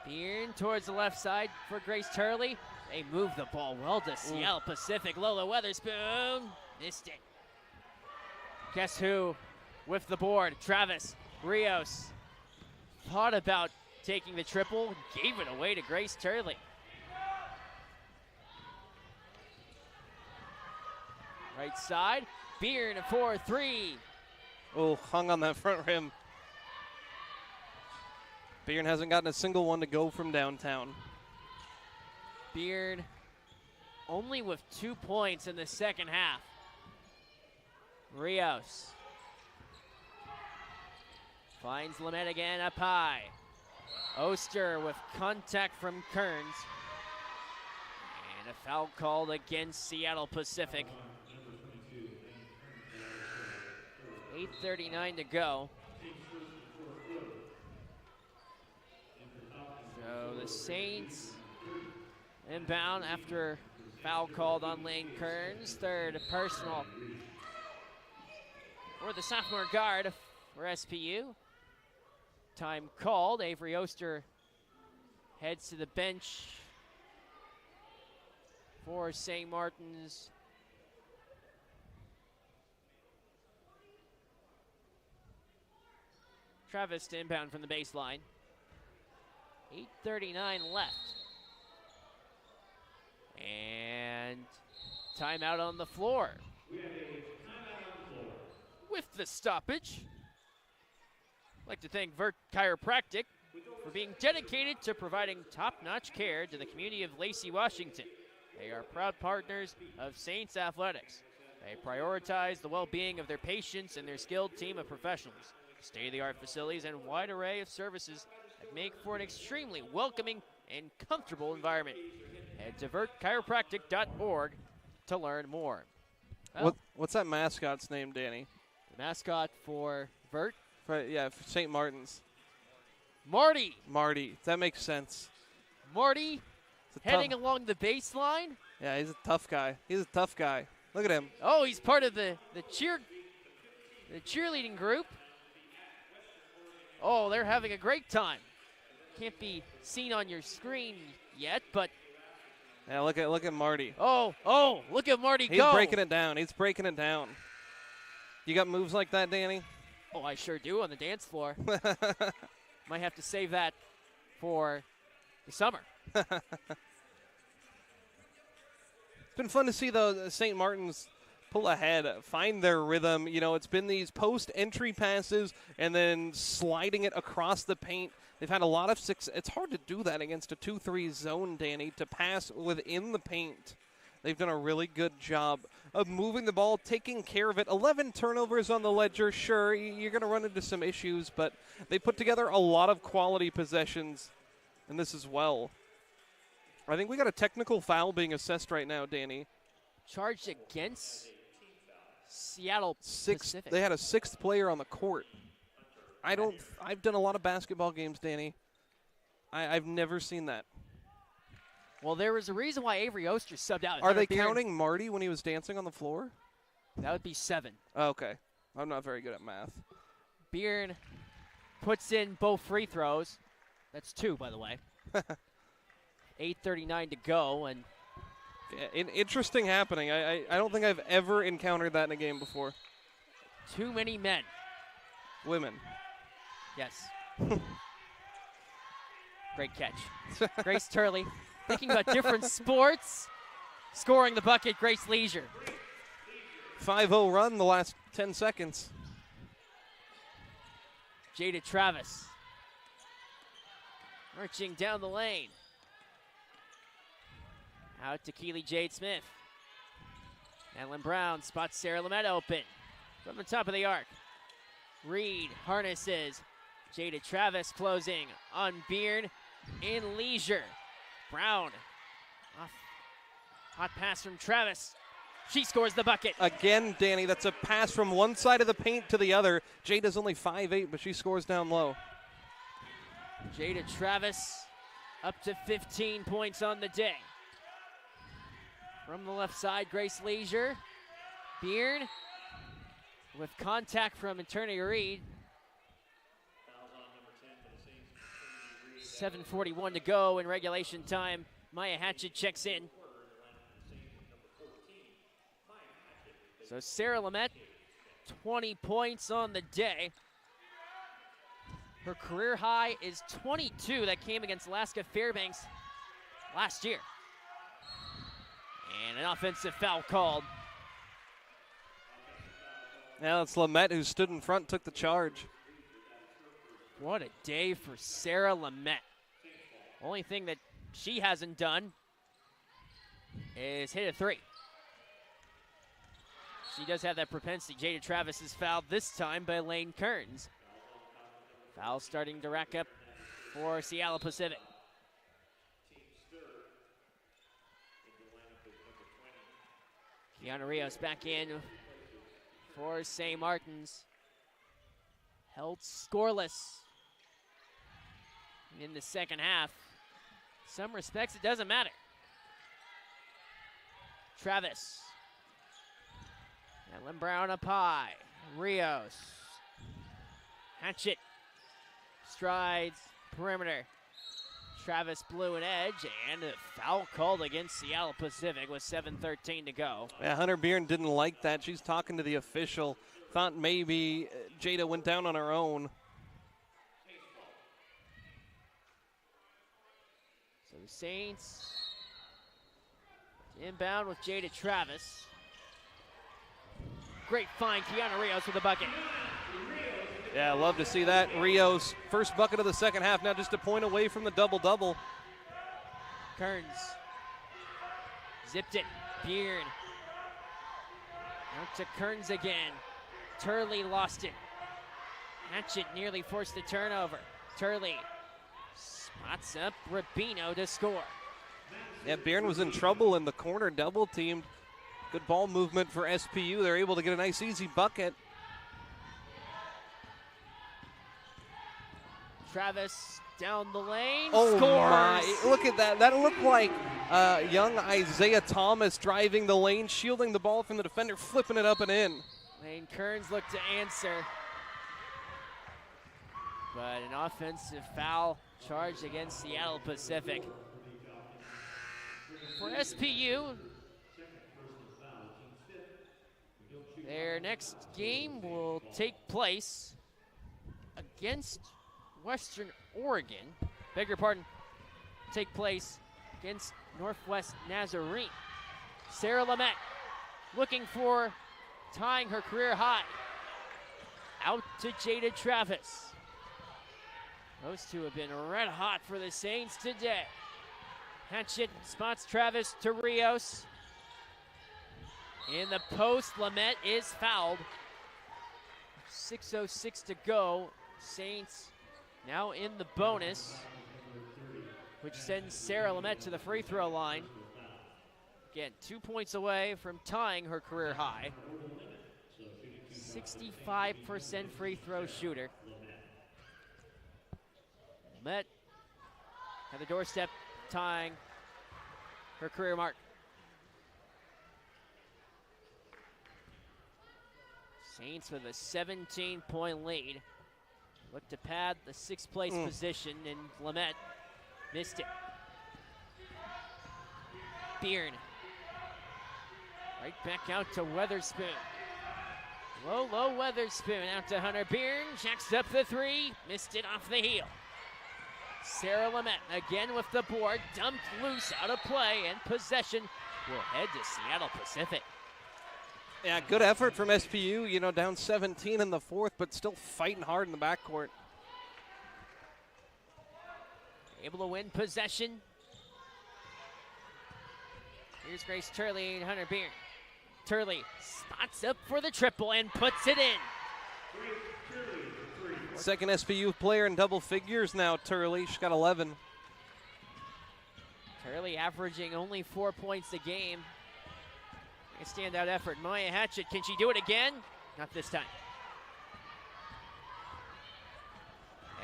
Byrne towards the left side for Grace Turley. They move the ball well to Seattle Pacific. Lola Weatherspoon missed it. Guess who with the board? Travis Rios. Thought about taking the triple, gave it away to Grace Turley. Right side, Byrne for 3. Oh, hung on that front rim. Byrne hasn't gotten a single one to go from downtown. Byrne only with 2 points in the second half. Rios finds Lamette again up high. Oster with contact from Kearns. And a foul called against Seattle Pacific. 8:39 to go. So the Saints inbound after foul called on Lane Kearns. Third personal for the sophomore guard for SPU. Time called. Avery Oster heads to the bench for St. Martin's. Travis to inbound from the baseline. 8:39 left. And timeout on the floor. With the stoppage, I'd like to thank Vert Chiropractic for being dedicated to providing top-notch care to the community of Lacey, Washington. They are proud partners of Saints Athletics. They prioritize the well-being of their patients and their skilled team of professionals. State-of-the-art facilities and wide array of services that make for an extremely welcoming and comfortable environment. Head to vertchiropractic.org to learn more. Well, What's that mascot's name, Danny? the mascot for Vert? Yeah, for St. Martin's. Marty. Marty. That makes sense. Marty heading along the baseline. Yeah, he's a tough guy. He's a tough guy. Look at him. Oh, he's part of the cheerleading group. Oh, they're having a great time. Can't be seen on your screen yet, but Yeah, look at Marty. oh, look at Marty He's go. breaking it down. He's breaking it down. You got moves like that, Danny? Oh, I sure do on the dance floor. Might have to save that for the summer. It's been fun to see the St. Martin's pull ahead, find their rhythm. You know, it's been these post-entry passes and then sliding it across the paint. They've had a lot of success. It's hard to do that against a 2-3 zone, Danny, to pass within the paint. They've done a really good job of moving the ball, taking care of it. 11 turnovers on the ledger. Sure, you're going to run into some issues, but they put together a lot of quality possessions in this as well. I think we got a technical foul being assessed right now, Danny. Charged against Seattle Pacific. They had a 6th player on the court. I've done a lot of basketball games, Danny. I've never seen that. Well, there was a reason why Avery Oster subbed out. Are they counting Marty when he was dancing on the floor? That would be 7. Oh, okay. I'm not very good at math. Byrne puts in both free throws. That's 2, by the way. 8:39 to go, and yeah, interesting happening. I don't think I've ever encountered that in a game before. too many men. Women. Yes. Great catch. Grace Turley, thinking about different sports, scoring the bucket, Grace Leisure. 5-0 run the last 10 seconds. Jada Travis. Marching down the lane. Out to Keely Jade Smith. Madeline Brown spots Sarah Lamette open. from the top of the arc. Reed harnesses. Jada Travis closing on Beard in leisure. Brown off. Hot pass from Travis. She scores the bucket. Again, Danny, that's a pass from one side of the paint to the other. Jada's only 5'8", but she scores down low. Jada Travis up to 15 points on the day. From the left side, Grace Leisure. Beard with contact from Eternity Reed. 7:41 to go in regulation time. Maya Hatchett checks in. So Sarah Lamette, 20 points on the day. Her career high is 22. That came against Alaska Fairbanks last year. And an offensive foul called. Now it's Lamette who stood in front, took the charge. What a day for Sarah Lamette. Only thing that she hasn't done is hit a three. She does have that propensity. Jada Travis is fouled this time by Lane Kearns. Foul starting to rack up for Seattle Pacific. Kiana Rios back in for St. Martin's. Held scoreless in the second half. In some respects, it doesn't matter. Travis. Ellen Brown up high. Rios. Hatchett. Strides. Perimeter. Travis blew an edge, and a foul called against Seattle Pacific with 7:13 to go. Yeah, Hunter Byrne didn't like that. She's talking to the official. Thought maybe Jada went down on her own. So the Saints inbound with Jada Travis. Great find, Kiana Rios with the bucket. Yeah, love to see that. Rios, first bucket of the second half, now just a point away from the double-double. Kearns zipped it. Beard. Out to Kearns again. Turley lost it. Hatchett nearly forced the turnover. Turley spots up Rubino to score. Yeah, Byrne was in trouble in the corner, double-teamed. Good ball movement for SPU. They're able to get a nice, easy bucket. Travis down the lane, oh scores. My, look at that. That looked like young Isaiah Thomas driving the lane, shielding the ball from the defender, flipping it up and in. Lane Kearns looked to answer, but an offensive foul charged against Seattle Pacific. For SPU, their next game will take place against Western Oregon. Beg your pardon. Take place against Northwest Nazarene. Sarah Lamette looking for tying her career high. Out to Jada Travis. Those two have been red hot for the Saints today. Hatchett spots Travis to Rios. In the post, Lamette is fouled. 6:06 to go. Saints now in the bonus, which sends Sarah Lamette to the free throw line. Again, 2 points away from tying her career high. 65% free throw shooter. Lamette at the doorstep, tying her career mark. Saints with a 17-point lead. Look to pad the sixth place position, and Lamette missed it. Beard. Right back out to Weatherspoon. Low Weatherspoon out to Hunter Beard. Jacks up the three. Missed it off the heel. Sarah Lamette again with the board. Dumped loose out of play, and possession will head to Seattle Pacific. Yeah, good effort from SPU, you know, down 17 in the fourth, but still fighting hard in the backcourt. Able to win possession. Here's Grace Turley and Hunter Beard. Turley spots up for the triple and puts it in. Second SPU player in double figures now, Turley. She's got 11. Turley averaging only 4 points a game. A standout effort. Maya Hatchett, can she do it again? Not this time.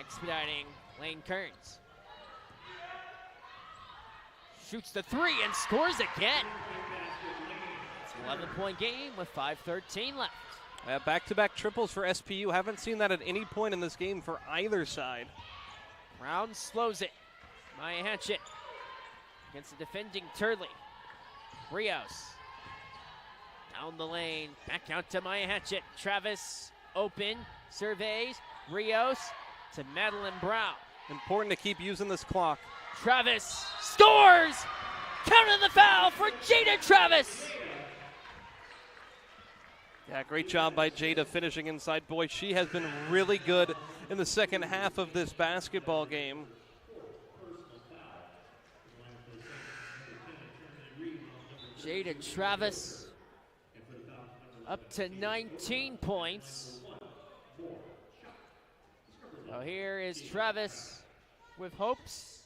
Expediting Lane Kearns. Shoots the three and scores again. It's an 11-point game with 5:13 left. Back-to-back triples for SPU. Haven't seen that at any point in this game for either side. Brown slows it. Maya Hatchett against the defending Turley. Rios. Down the lane. Back out to Maya Hatchett. Travis open. Surveys. Rios to Madeline Brown. Important to keep using this clock. Travis scores! Counting the foul for Jada Travis. Yeah, great job by Jada finishing inside. Boy, she has been really good in the second half of this basketball game. Jada Travis up to 19 points. So here is Travis with hopes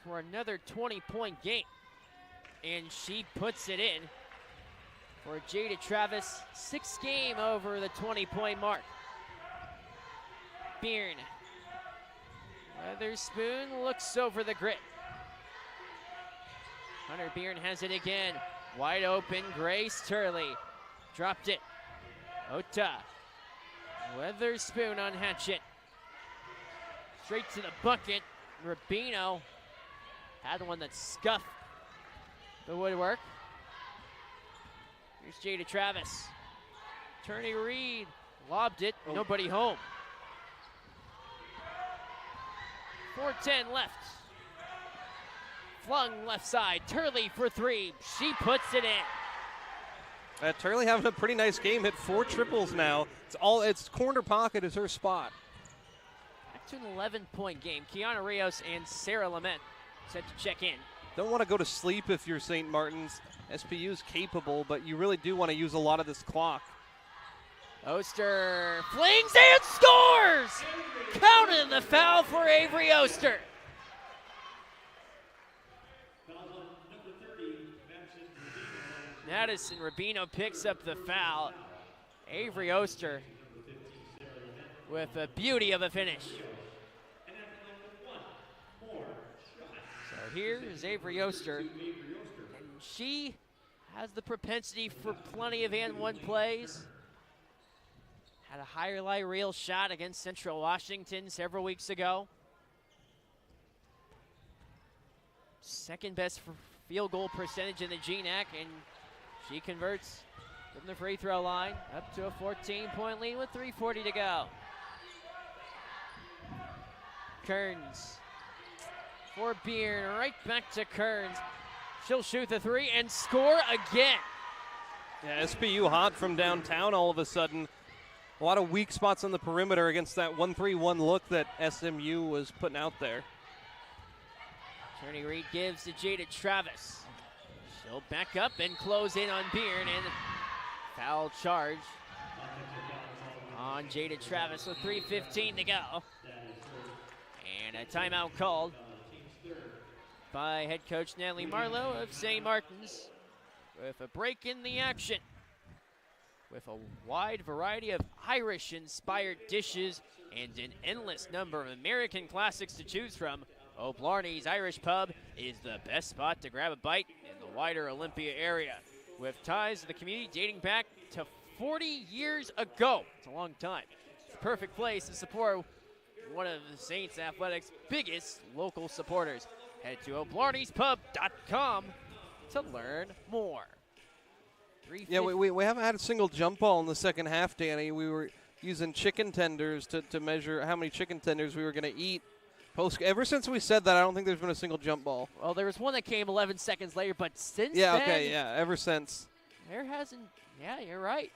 for another 20-point game. And she puts it in for Jada Travis. 6th game over the 20-point mark. Byrne. Weatherspoon looks over the grid. Hunter Byrne has it again. Wide open, Grace Turley. Dropped it. Ota. Weatherspoon on Hatchett. Straight to the bucket. Rubino had one that scuffed the woodwork. Here's Jada Travis. Turney Reed lobbed it. Nobody home. 4:10 left. Flung left side. Turley for three. She puts it in. Turley having a pretty nice game. Hit 4 triples now. It's corner pocket is her spot. Back to an 11-point game. Kiana Rios and Sarah Lament set to check in. Don't want to go to sleep if you're St. Martin's. SPU's capable, but you really do want to use a lot of this clock. Oster flings and scores! Counted the foul for Avery Oster. Madison Rubino picks up the foul. Avery Oster with a beauty of a finish. So here is Avery Oster. And she has the propensity for plenty of and one plays. Had a highlight reel shot against Central Washington several weeks ago. Second best field goal percentage in the GNAC, and she converts from the free throw line up to a 14-point lead with 3:40 to go. Kearns for Byrne, right back to Kearns. She'll shoot the three and score again. Yeah, SPU hot from downtown all of a sudden. A lot of weak spots on the perimeter against that 1-3-1 look that SMU was putting out there. Turney Reed gives to Jada Travis. She'll back up and close in on Byrne, and foul charge on Jada Travis with 3:15 to go. And a timeout called by head coach Natalie Marlowe of St. Martin's with a break in the action. With a wide variety of Irish-inspired dishes and an endless number of American classics to choose from, O'Blarney's Irish Pub is the best spot to grab a bite in the wider Olympia area. With ties to the community dating back to 40 years ago. It's a long time. It's the perfect place to support one of the Saints Athletics' biggest local supporters. Head to o'blarneyspub.com to learn more. Yeah, we haven't had a single jump ball in the second half, Danny. We were using chicken tenders to measure how many chicken tenders we were going to eat. Ever since we said that, I don't think there's been a single jump ball. Well, there was one that came 11 seconds later, but since ever since. There hasn't, yeah, you're right.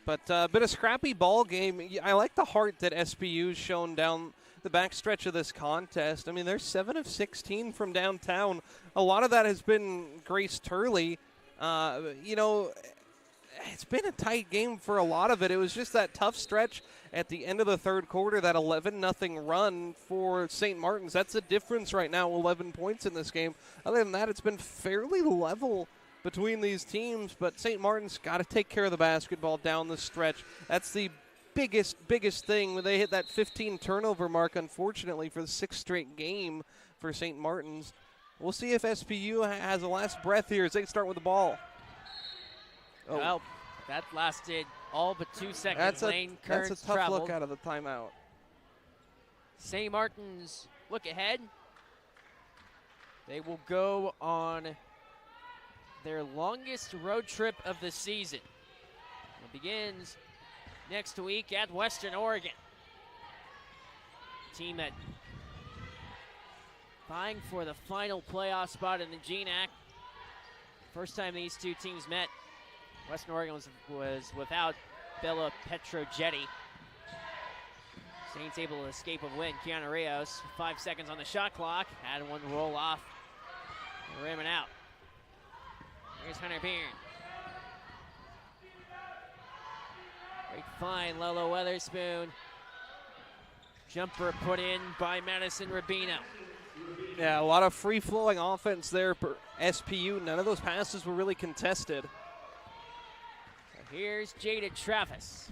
But a bit of scrappy ball game. I like the heart that SPU's shown down the backstretch of this contest. I mean, they're 7 of 16 from downtown. A lot of that has been Grace Turley. You know, it's been a tight game for a lot of it. It was just that tough stretch at the end of the third quarter, that 11-0 run for St. Martin's. That's the difference right now, 11 points in this game. Other than that, it's been fairly level between these teams, but St. Martin's got to take care of the basketball down the stretch. That's the biggest thing when they hit that 15 turnover mark, unfortunately, for the 6th straight game for St. Martin's. We'll see if SPU has a last breath here as they start with the ball. Oh. Well, that lasted all but 2 seconds. Lane Kearns that's a tough look out of the timeout. St. Martin's look ahead. They will go on their longest road trip of the season. It begins next week at Western Oregon. Team that vying for the final playoff spot in the GNAC. First time these two teams met, Western Oregon was without Bella Petrojetti. Saints able to escape a win. Keanu Rios, 5 seconds on the shot clock. Had one roll off. Rim and out. Here's Hunter Beard. Great find, Lolo Weatherspoon. Jumper put in by Madison Rubino. Yeah, a lot of free-flowing offense there for SPU. None of those passes were really contested. So here's Jada Travis.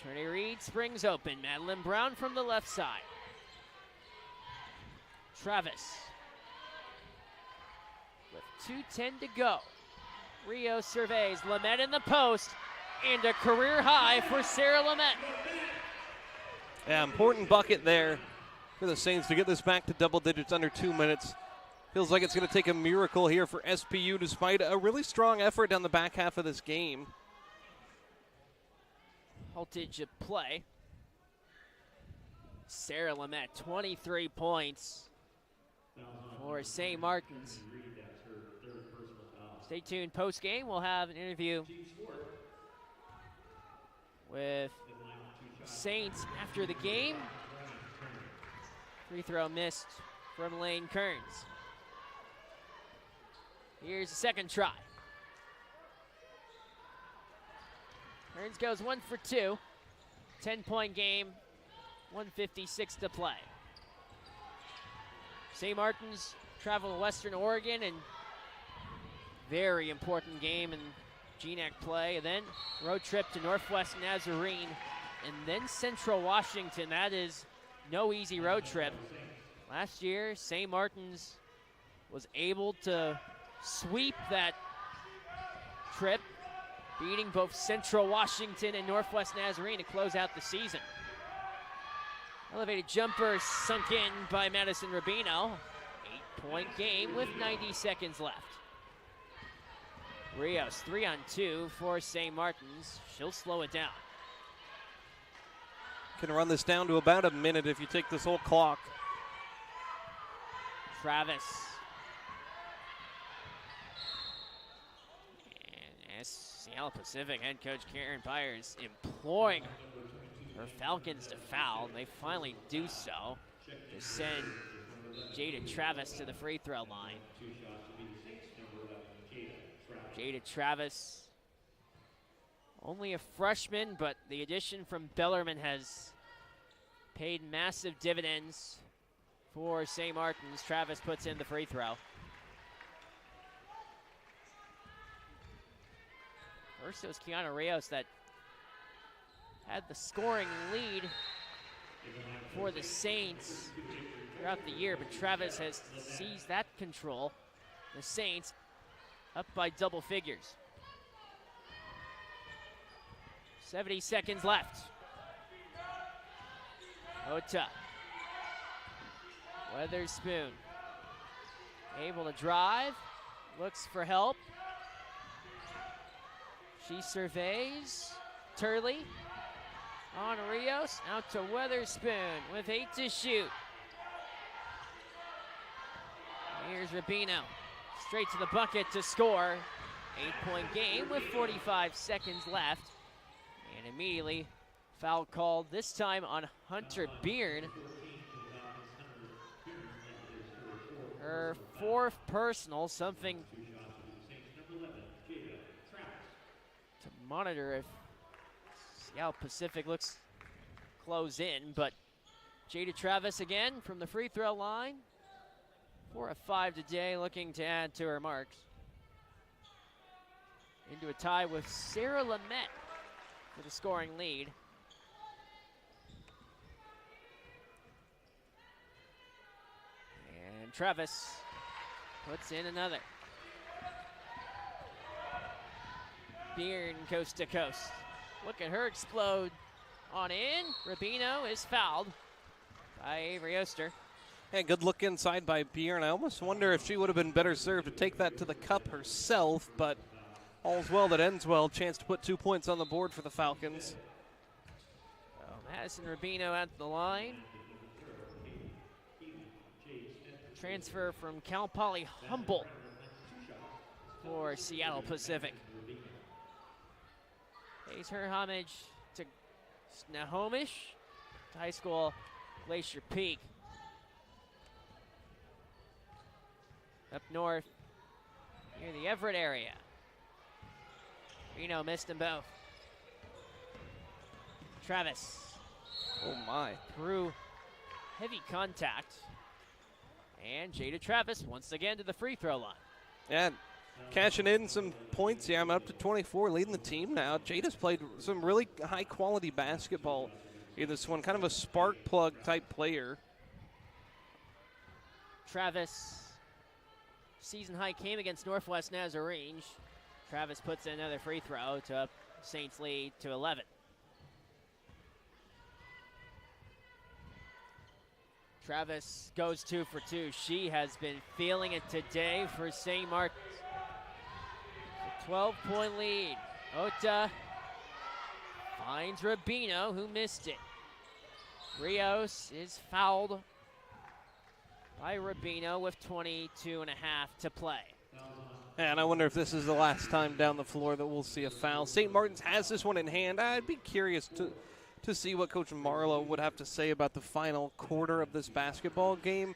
Trinity Reed springs open. Madeline Brown from the left side. Travis with 2:10 to go. Rio surveys. Lamette in the post. And a career high for Sarah Lamette. Yeah, important bucket there for the Saints to get this back to double digits under 2 minutes. Feels like it's going to take a miracle here for SPU despite a really strong effort down the back half of this game. Voltage of play. Sarah Lamette, 23 points for St. Martin's. Stay tuned post-game. We'll have an interview with Saints after the game. Free throw missed from Lane Kearns. Here's the second try. Kearns goes 1 for 2. 10-point game, 1:56 to play. St. Martin's travel to Western Oregon, and very important game in GNAC play. And then road trip to Northwest Nazarene, and then Central Washington. That is no easy road trip. Last year, St. Martin's was able to sweep that trip, beating both Central Washington and Northwest Nazarene to close out the season. Elevated jumper sunk in by Madison Rubino. 8-point game with 90 seconds left. Rios, 3-on-2 for St. Martin's. She'll slow it down. Can run this down to about a minute if you take this whole clock. Travis. And Seattle Pacific head coach Karen Byers imploring her Falcons to foul. They finally do so to send Jada Travis to the free throw line. Jada Travis, only a freshman, but the addition from Bellarmine has paid massive dividends for St. Martin's. Travis puts in the free throw. First it was Keanu Rios that had the scoring lead for the Saints throughout the year, but Travis has seized that control. The Saints up by double figures. 70 seconds left. Ota. Weatherspoon able to drive, looks for help. She surveys. Turley on Rios, out to Weatherspoon with 8 to shoot. Here's Rubino, straight to the bucket to score. 8-point game with 45 seconds left. And immediately foul called, this time on Hunter Beard. Her 4th personal, something monitor if Seattle Pacific looks close in, but Jada Travis again from the free throw line. 4 of 5 today, looking to add to her marks. Into a tie with Sarah Lamette for the scoring lead. And Travis puts in another. Beard coast to coast. Look at her explode on in. Rubino is fouled by Avery Oster. Hey, good look inside by Bjorn. I almost wonder if she would have been better served to take that to the cup herself, but all's well that ends well. Chance to put 2 points on the board for the Falcons. Madison Rubino at the line. Transfer from Cal Poly Humboldt for Seattle Pacific. Pays her homage to Snohomish, to high school Glacier Peak. Up north, near the Everett area. Reno missed them both. Travis. Oh my. Through heavy contact. And Jada Travis once again to the free throw line. Yeah, cashing in some points. Yeah, I'm up to 24, leading the team now. Jada's played some really high quality basketball in this one, kind of a spark plug type player. Travis. Season high came against Northwest Nazarene. Travis puts in another free throw to up Saints lead to 11. Travis goes 2 for 2. She has been feeling it today for St. Martin's. A 12-point lead. Ota finds Rubino, who missed it. Rios is fouled by Rubino with 22 and a half to play. And I wonder if this is the last time down the floor that we'll see a foul. St. Martin's has this one in hand. I'd be curious to see what Coach Marlowe would have to say about the final quarter of this basketball game.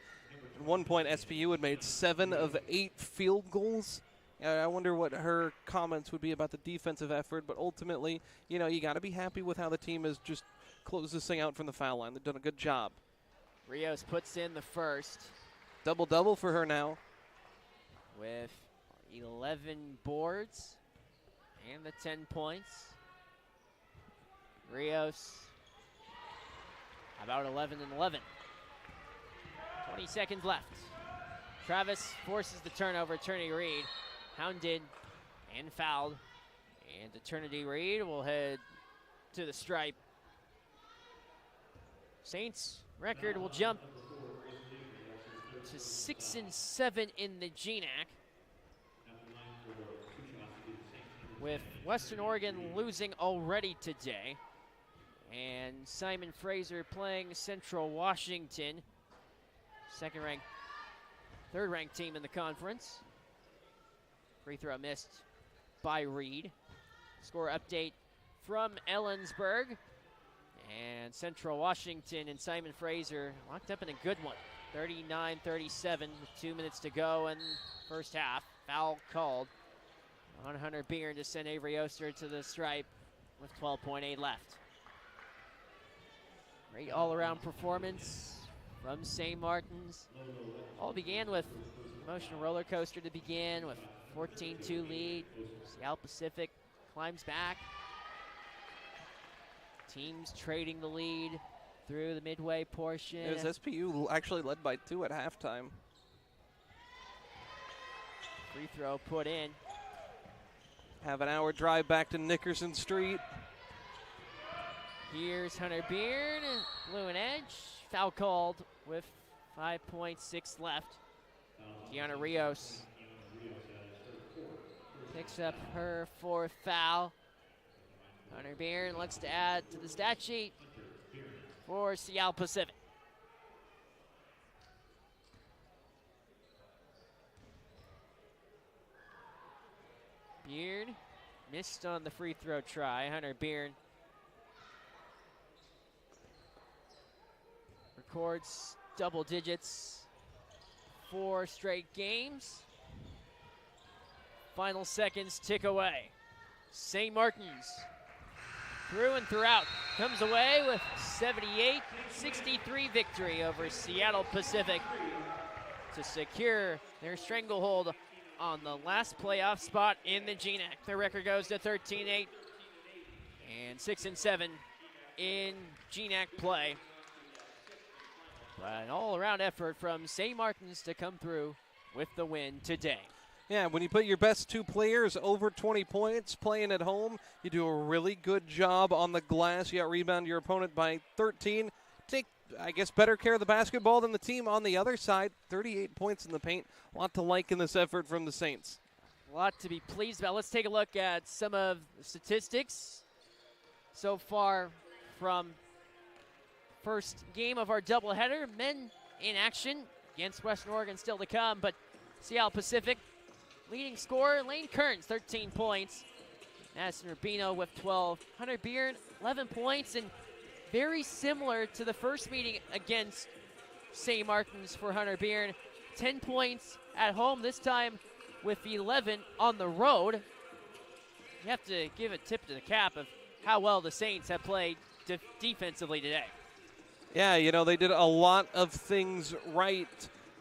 At one point, SPU had made 7 of 8 field goals. I wonder what her comments would be about the defensive effort, but ultimately, you got to be happy with how the team has just closed this thing out from the foul line. They've done a good job. Rios puts in the first. Double-double for her now. With 11 boards and the 10 points. Rios about 11 and 11. 20 seconds left. Travis forces the turnover. Eternity Reed hounded and fouled. And Eternity Reed will head to the stripe. Saints record will jump to 6-7 in the GNAC, with Western Oregon losing already today, and Simon Fraser playing Central Washington, third-ranked team in the conference. Free throw missed by Reed. Score update from Ellensburg. And Central Washington and Simon Fraser locked up in a good one. 39-37 with 2 minutes to go in first half. Foul called on Hunter Beard to send Avery Oster to the stripe with 12.8 left. Great all-around performance from St. Martin's. All began with emotional roller coaster to begin with 14-2 lead. Seattle Pacific climbs back. Teams trading the lead through the midway portion. It was SPU actually led by 2 at halftime. Free throw put in. Have an hour drive back to Nickerson Street. Here's Hunter Beard, blue and edge. Foul called with 5.6 left. Deanna Rios picks up her 4th foul. Hunter Beard looks to add to the stat sheet for Seattle Pacific. Beard missed on the free throw try. Hunter Beard records double digits 4 straight games. Final seconds tick away. St. Martin's, through and throughout, comes away with 78-63 victory over Seattle Pacific to secure their stranglehold on the last playoff spot in the GNAC. Their record goes to 13-8 and 6-7 in GNAC play. But an all-around effort from St. Martin's to come through with the win today. Yeah, when you put your best two players over 20 points playing at home, you do a really good job on the glass. You out-rebound your opponent by 13. Take, I guess, better care of the basketball than the team on the other side. 38 points in the paint. A lot to like in this effort from the Saints. A lot to be pleased about. Let's take a look at some of the statistics so far from first game of our doubleheader. Men in action against Western Oregon still to come, but Seattle Pacific leading scorer, Lane Kearns, 13 points. Madison Rubino with 12. Hunter Beard, 11 points, and very similar to the first meeting against St. Martin's for Hunter Beard. 10 points at home, this time with 11 on the road. You have to give a tip to the cap of how well the Saints have played defensively today. Yeah, you know, they did a lot of things right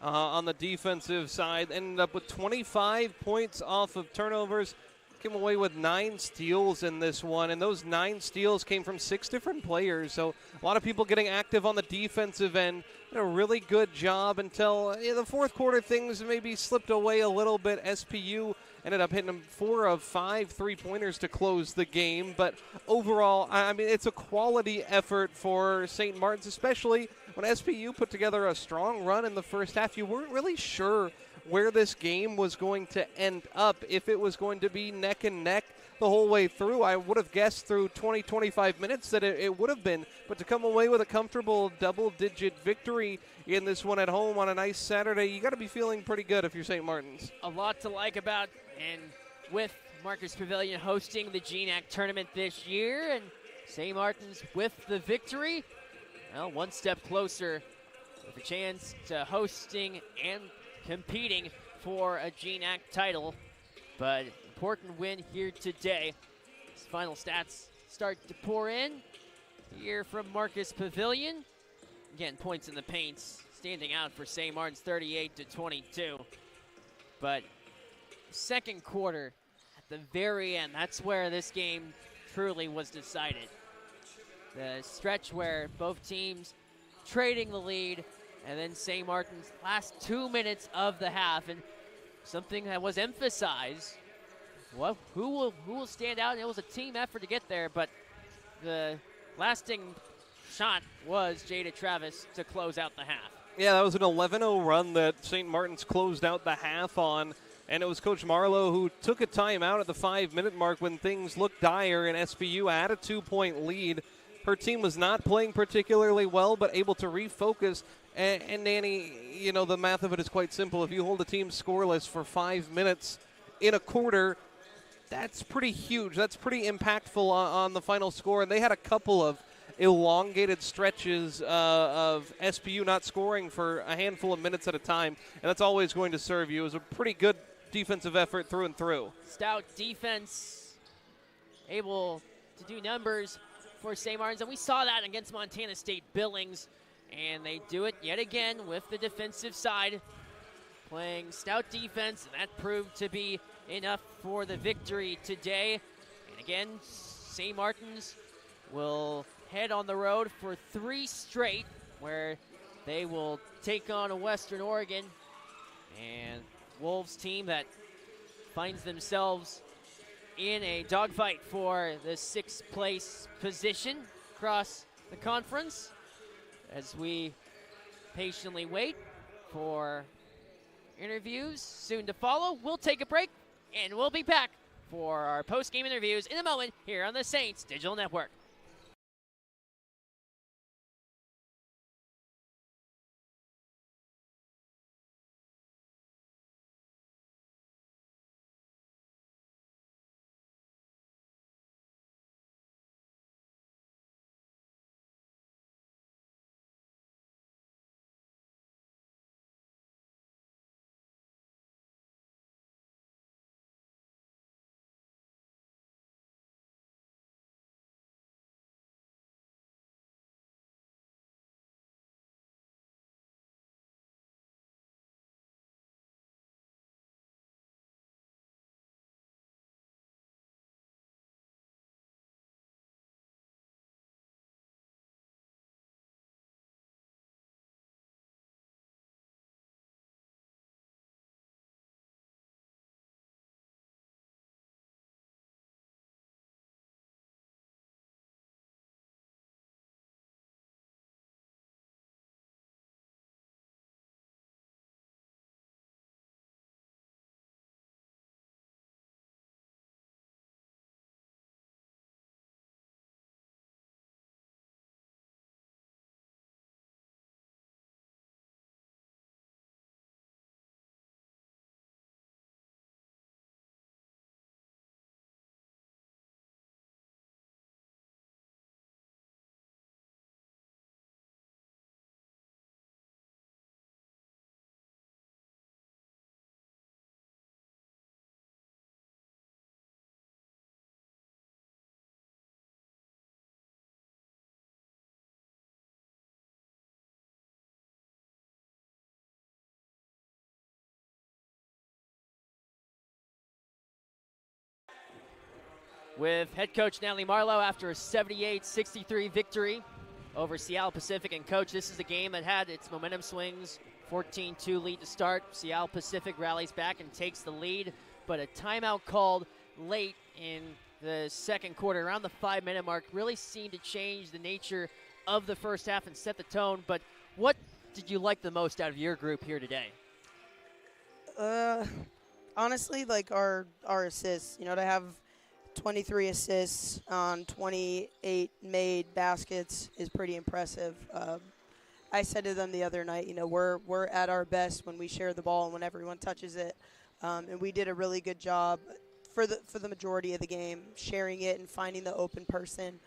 on the defensive side. Ended up with 25 points off of turnovers. Came away with 9 steals in this one, and those 9 steals came from 6 different players. So a lot of people getting active on the defensive end. Did a really good job until the fourth quarter things maybe slipped away a little bit. SPU ended up hitting them 4 of 5 3-pointers to close the game. But overall, I mean, it's a quality effort for St. Martin's, especially when SPU put together a strong run in the first half. You weren't really sure where this game was going to end up, if it was going to be neck and neck the whole way through. I would have guessed through 20-25 minutes that it would have been, but to come away with a comfortable double-digit victory in this one at home on a nice Saturday, you got to be feeling pretty good if you're St. Martin's. A lot to like about, and with Marcus Pavilion hosting the GNAC tournament this year, and St. Martin's with the victory, well, one step closer with a chance to hosting and competing for a GNAC title. But important win here today. His final stats start to pour in here from Marcus Pavilion. Again, points in the paint standing out for St. Martin's, 38-22. But second quarter, at the very end, that's where this game truly was decided. The stretch where both teams trading the lead, and then St. Martin's last 2 minutes of the half, and something that was emphasized. Well, who will stand out? And it was a team effort to get there, but the lasting shot was Jada Travis to close out the half. Yeah, that was an 11-0 run that St. Martin's closed out the half on, and it was Coach Marlowe who took a timeout at the 5-minute mark when things looked dire, and SPU had a 2-point lead. Her team was not playing particularly well, but able to refocus. And Danny, you know, the math of it is quite simple. If you hold a team scoreless for 5 minutes in a quarter, that's pretty huge. That's pretty impactful on the final score. And they had a couple of elongated stretches of SPU not scoring for a handful of minutes at a time, and that's always going to serve you. It was a pretty good defensive effort through and through. Stout defense, able to do numbers for St. Martin's, and we saw that against Montana State Billings, and they do it yet again with the defensive side, playing stout defense, and that proved to be enough for the victory today. And again, St. Martin's will head on the road for 3 straight, where they will take on a Western Oregon and Wolves team that finds themselves in a dogfight for the 6th place position across the conference. As we patiently wait for interviews soon to follow, we'll take a break and we'll be back for our post-game interviews in a moment here on the Saints Digital Network. with head coach Natalie Marlowe after a 78-63 victory over Seattle Pacific. And coach, this is a game that had its momentum swings. 14-2 lead to start. Seattle Pacific rallies back and takes the lead, but a timeout called late in the second quarter, around the 5-minute mark, really seemed to change the nature of the first half and set the tone. But what did you like the most out of your group here today? Honestly, like our assists, to have 23 assists on 28 made baskets is pretty impressive. I said to them the other night, we're at our best when we share the ball and when everyone touches it, and we did a really good job for the majority of the game, sharing it and finding the open person,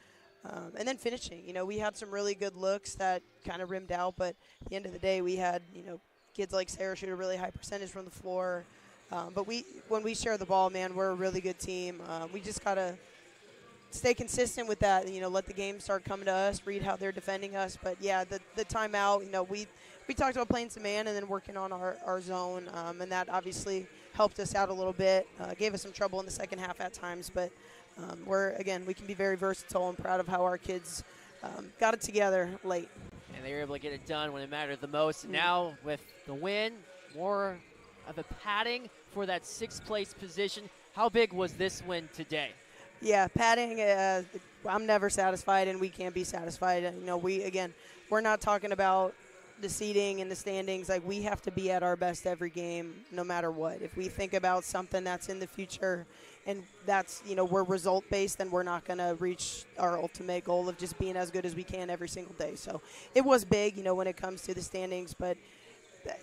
and then finishing. We had some really good looks that kind of rimmed out, but at the end of the day, we had kids like Sarah shoot a really high percentage from the floor. But when we share the ball, man, we're a really good team. We just got to stay consistent with that, let the game start coming to us, read how they're defending us. But, yeah, the timeout, we talked about playing some man and then working on our zone, and that obviously helped us out a little bit, gave us some trouble in the second half at times. But, we can be very versatile and proud of how our kids got it together late. And they were able to get it done when it mattered the most. And now with the win, more of a padding for that sixth-place position. How big was this win today? Yeah, padding, I'm never satisfied, and we can't be satisfied. We're not talking about the seeding and the standings. Like, we have to be at our best every game no matter what. If we think about something that's in the future and that's, we're result-based, then we're not going to reach our ultimate goal of just being as good as we can every single day. So it was big, when it comes to the standings, but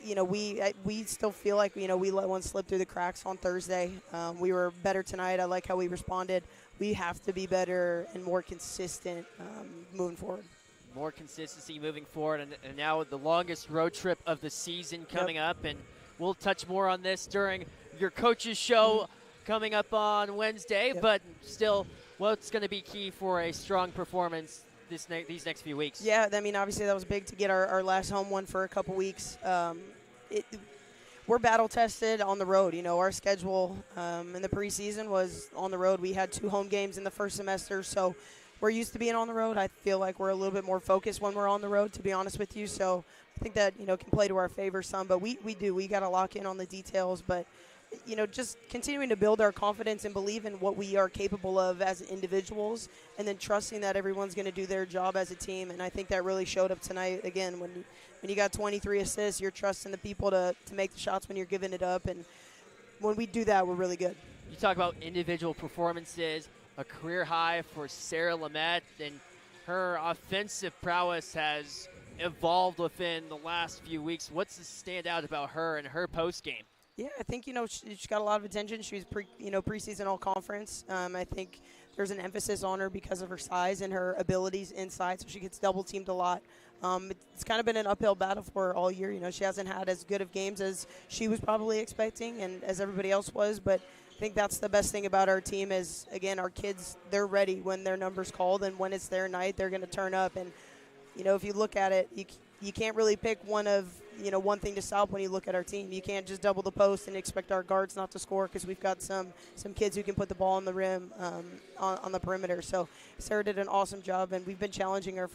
we still feel like, we let one slip through the cracks on Thursday. We were better tonight. I like how we responded. We have to be better and more consistent moving forward. More consistency moving forward, and now the longest road trip of the season coming up, and we'll touch more on this during your coach's show coming up on Wednesday, but still, what's going to be key for a strong performance these next few weeks? Yeah, obviously that was big to get our last home one for a couple weeks. We're battle-tested on the road. Our schedule in the preseason was on the road. We had 2 home games in the first semester, so we're used to being on the road. I feel like we're a little bit more focused when we're on the road, to be honest with you. So I think that, can play to our favor some, but we got to lock in on the details. But, just continuing to build our confidence and believe in what we are capable of as individuals, and then trusting that everyone's going to do their job as a team. And I think that really showed up tonight. Again, when you got 23 assists, you're trusting the people to make the shots when you're giving it up. And when we do that, we're really good. You talk about individual performances, a career high for Sarah Lamette, and her offensive prowess has evolved within the last few weeks. What's the standout about her and her post game? Yeah, I think, she got a lot of attention. She was preseason all-conference. I think there's an emphasis on her because of her size and her abilities inside, so she gets double-teamed a lot. It's kind of been an uphill battle for her all year. She hasn't had as good of games as she was probably expecting and as everybody else was, but I think that's the best thing about our team is, again, our kids, they're ready when their number's called, and when it's their night, they're going to turn up. And, if you look at it, you can't really pick one thing to stop when you look at our team. You can't just double the post and expect our guards not to score because we've got some kids who can put the ball on the rim on the perimeter. So Sarah did an awesome job, and we've been challenging her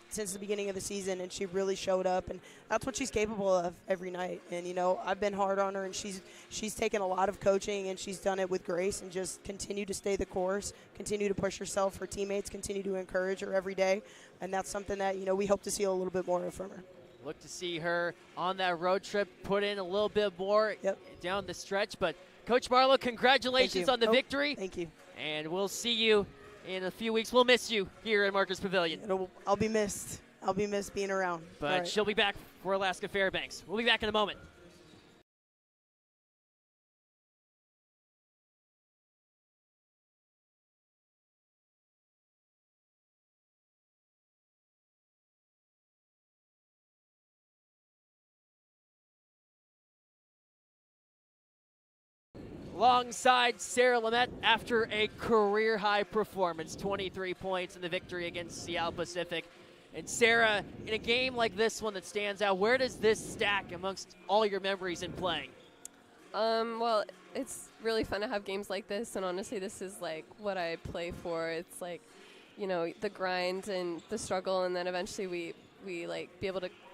since the beginning of the season, and she really showed up, and that's what she's capable of every night. And I've been hard on her, and she's taken a lot of coaching, and she's done it with grace, and just continue to stay the course, continue to push herself. Her teammates continue to encourage her every day, and that's something that we hope to see a little bit more of from her. Look to see her on that road trip put in a little bit more down the stretch. But Coach Marlowe, congratulations on the victory. Thank you. And we'll see you in a few weeks. We'll miss you here at Marcus Pavilion. I'll be missed. I'll be missed being around. But she'll be back for Alaska Fairbanks. We'll be back in a moment. Alongside Sarah Lamette after a career-high performance, 23 points in the victory against Seattle Pacific. And Sarah, in a game like this one that stands out, where does this stack amongst all your memories in playing? Well, it's really fun to have games like this, and honestly, this is like what I play for. It's like, you know, the grind and the struggle, and then eventually we like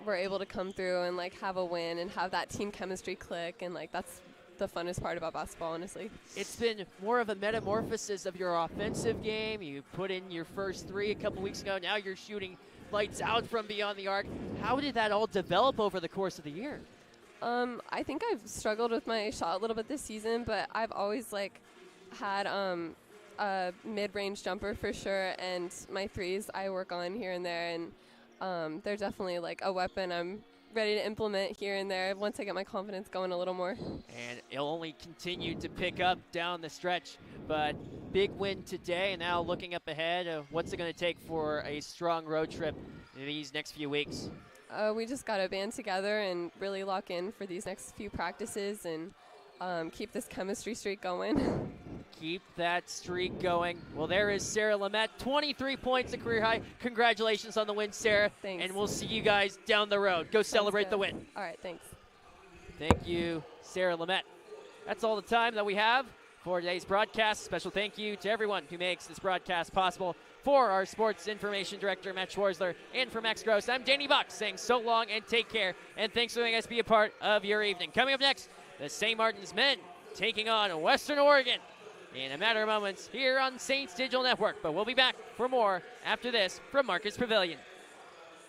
we're able to come through and like have a win and have that team chemistry click, and like that's the funnest part about basketball, honestly. It's been more of a metamorphosis of your offensive game. You put in your first 3 a couple weeks ago. Now you're shooting lights out from beyond the arc. How did that all develop over the course of the year? I think I've struggled with my shot a little bit this season, but I've always like had a mid-range jumper for sure, and my threes I work on here and there, and they're definitely like a weapon I'm ready to implement here and there once I get my confidence going a little more. And it'll only continue to pick up down the stretch, but big win today, and now looking up ahead, what's it going to take for a strong road trip in these next few weeks? We just got to band together and really lock in for these next few practices and keep this chemistry streak going. Keep that streak going. Well, there is Sarah Lamette, 23 points, a career high. Congratulations on the win, Sarah. Thanks. And we'll see you guys down the road. Go celebrate the win. All right, thanks. Thank you, Sarah Lamette. That's all the time that we have for today's broadcast. Special thank you to everyone who makes this broadcast possible. For our sports information director, Matt Schwarzler, and for Max Gross, I'm Danny Buck saying so long and take care. And thanks for letting us be a part of your evening. Coming up next, the St. Martin's men taking on Western Oregon in a matter of moments here on Saints Digital Network. But we'll be back for more after this from Marcus Pavilion.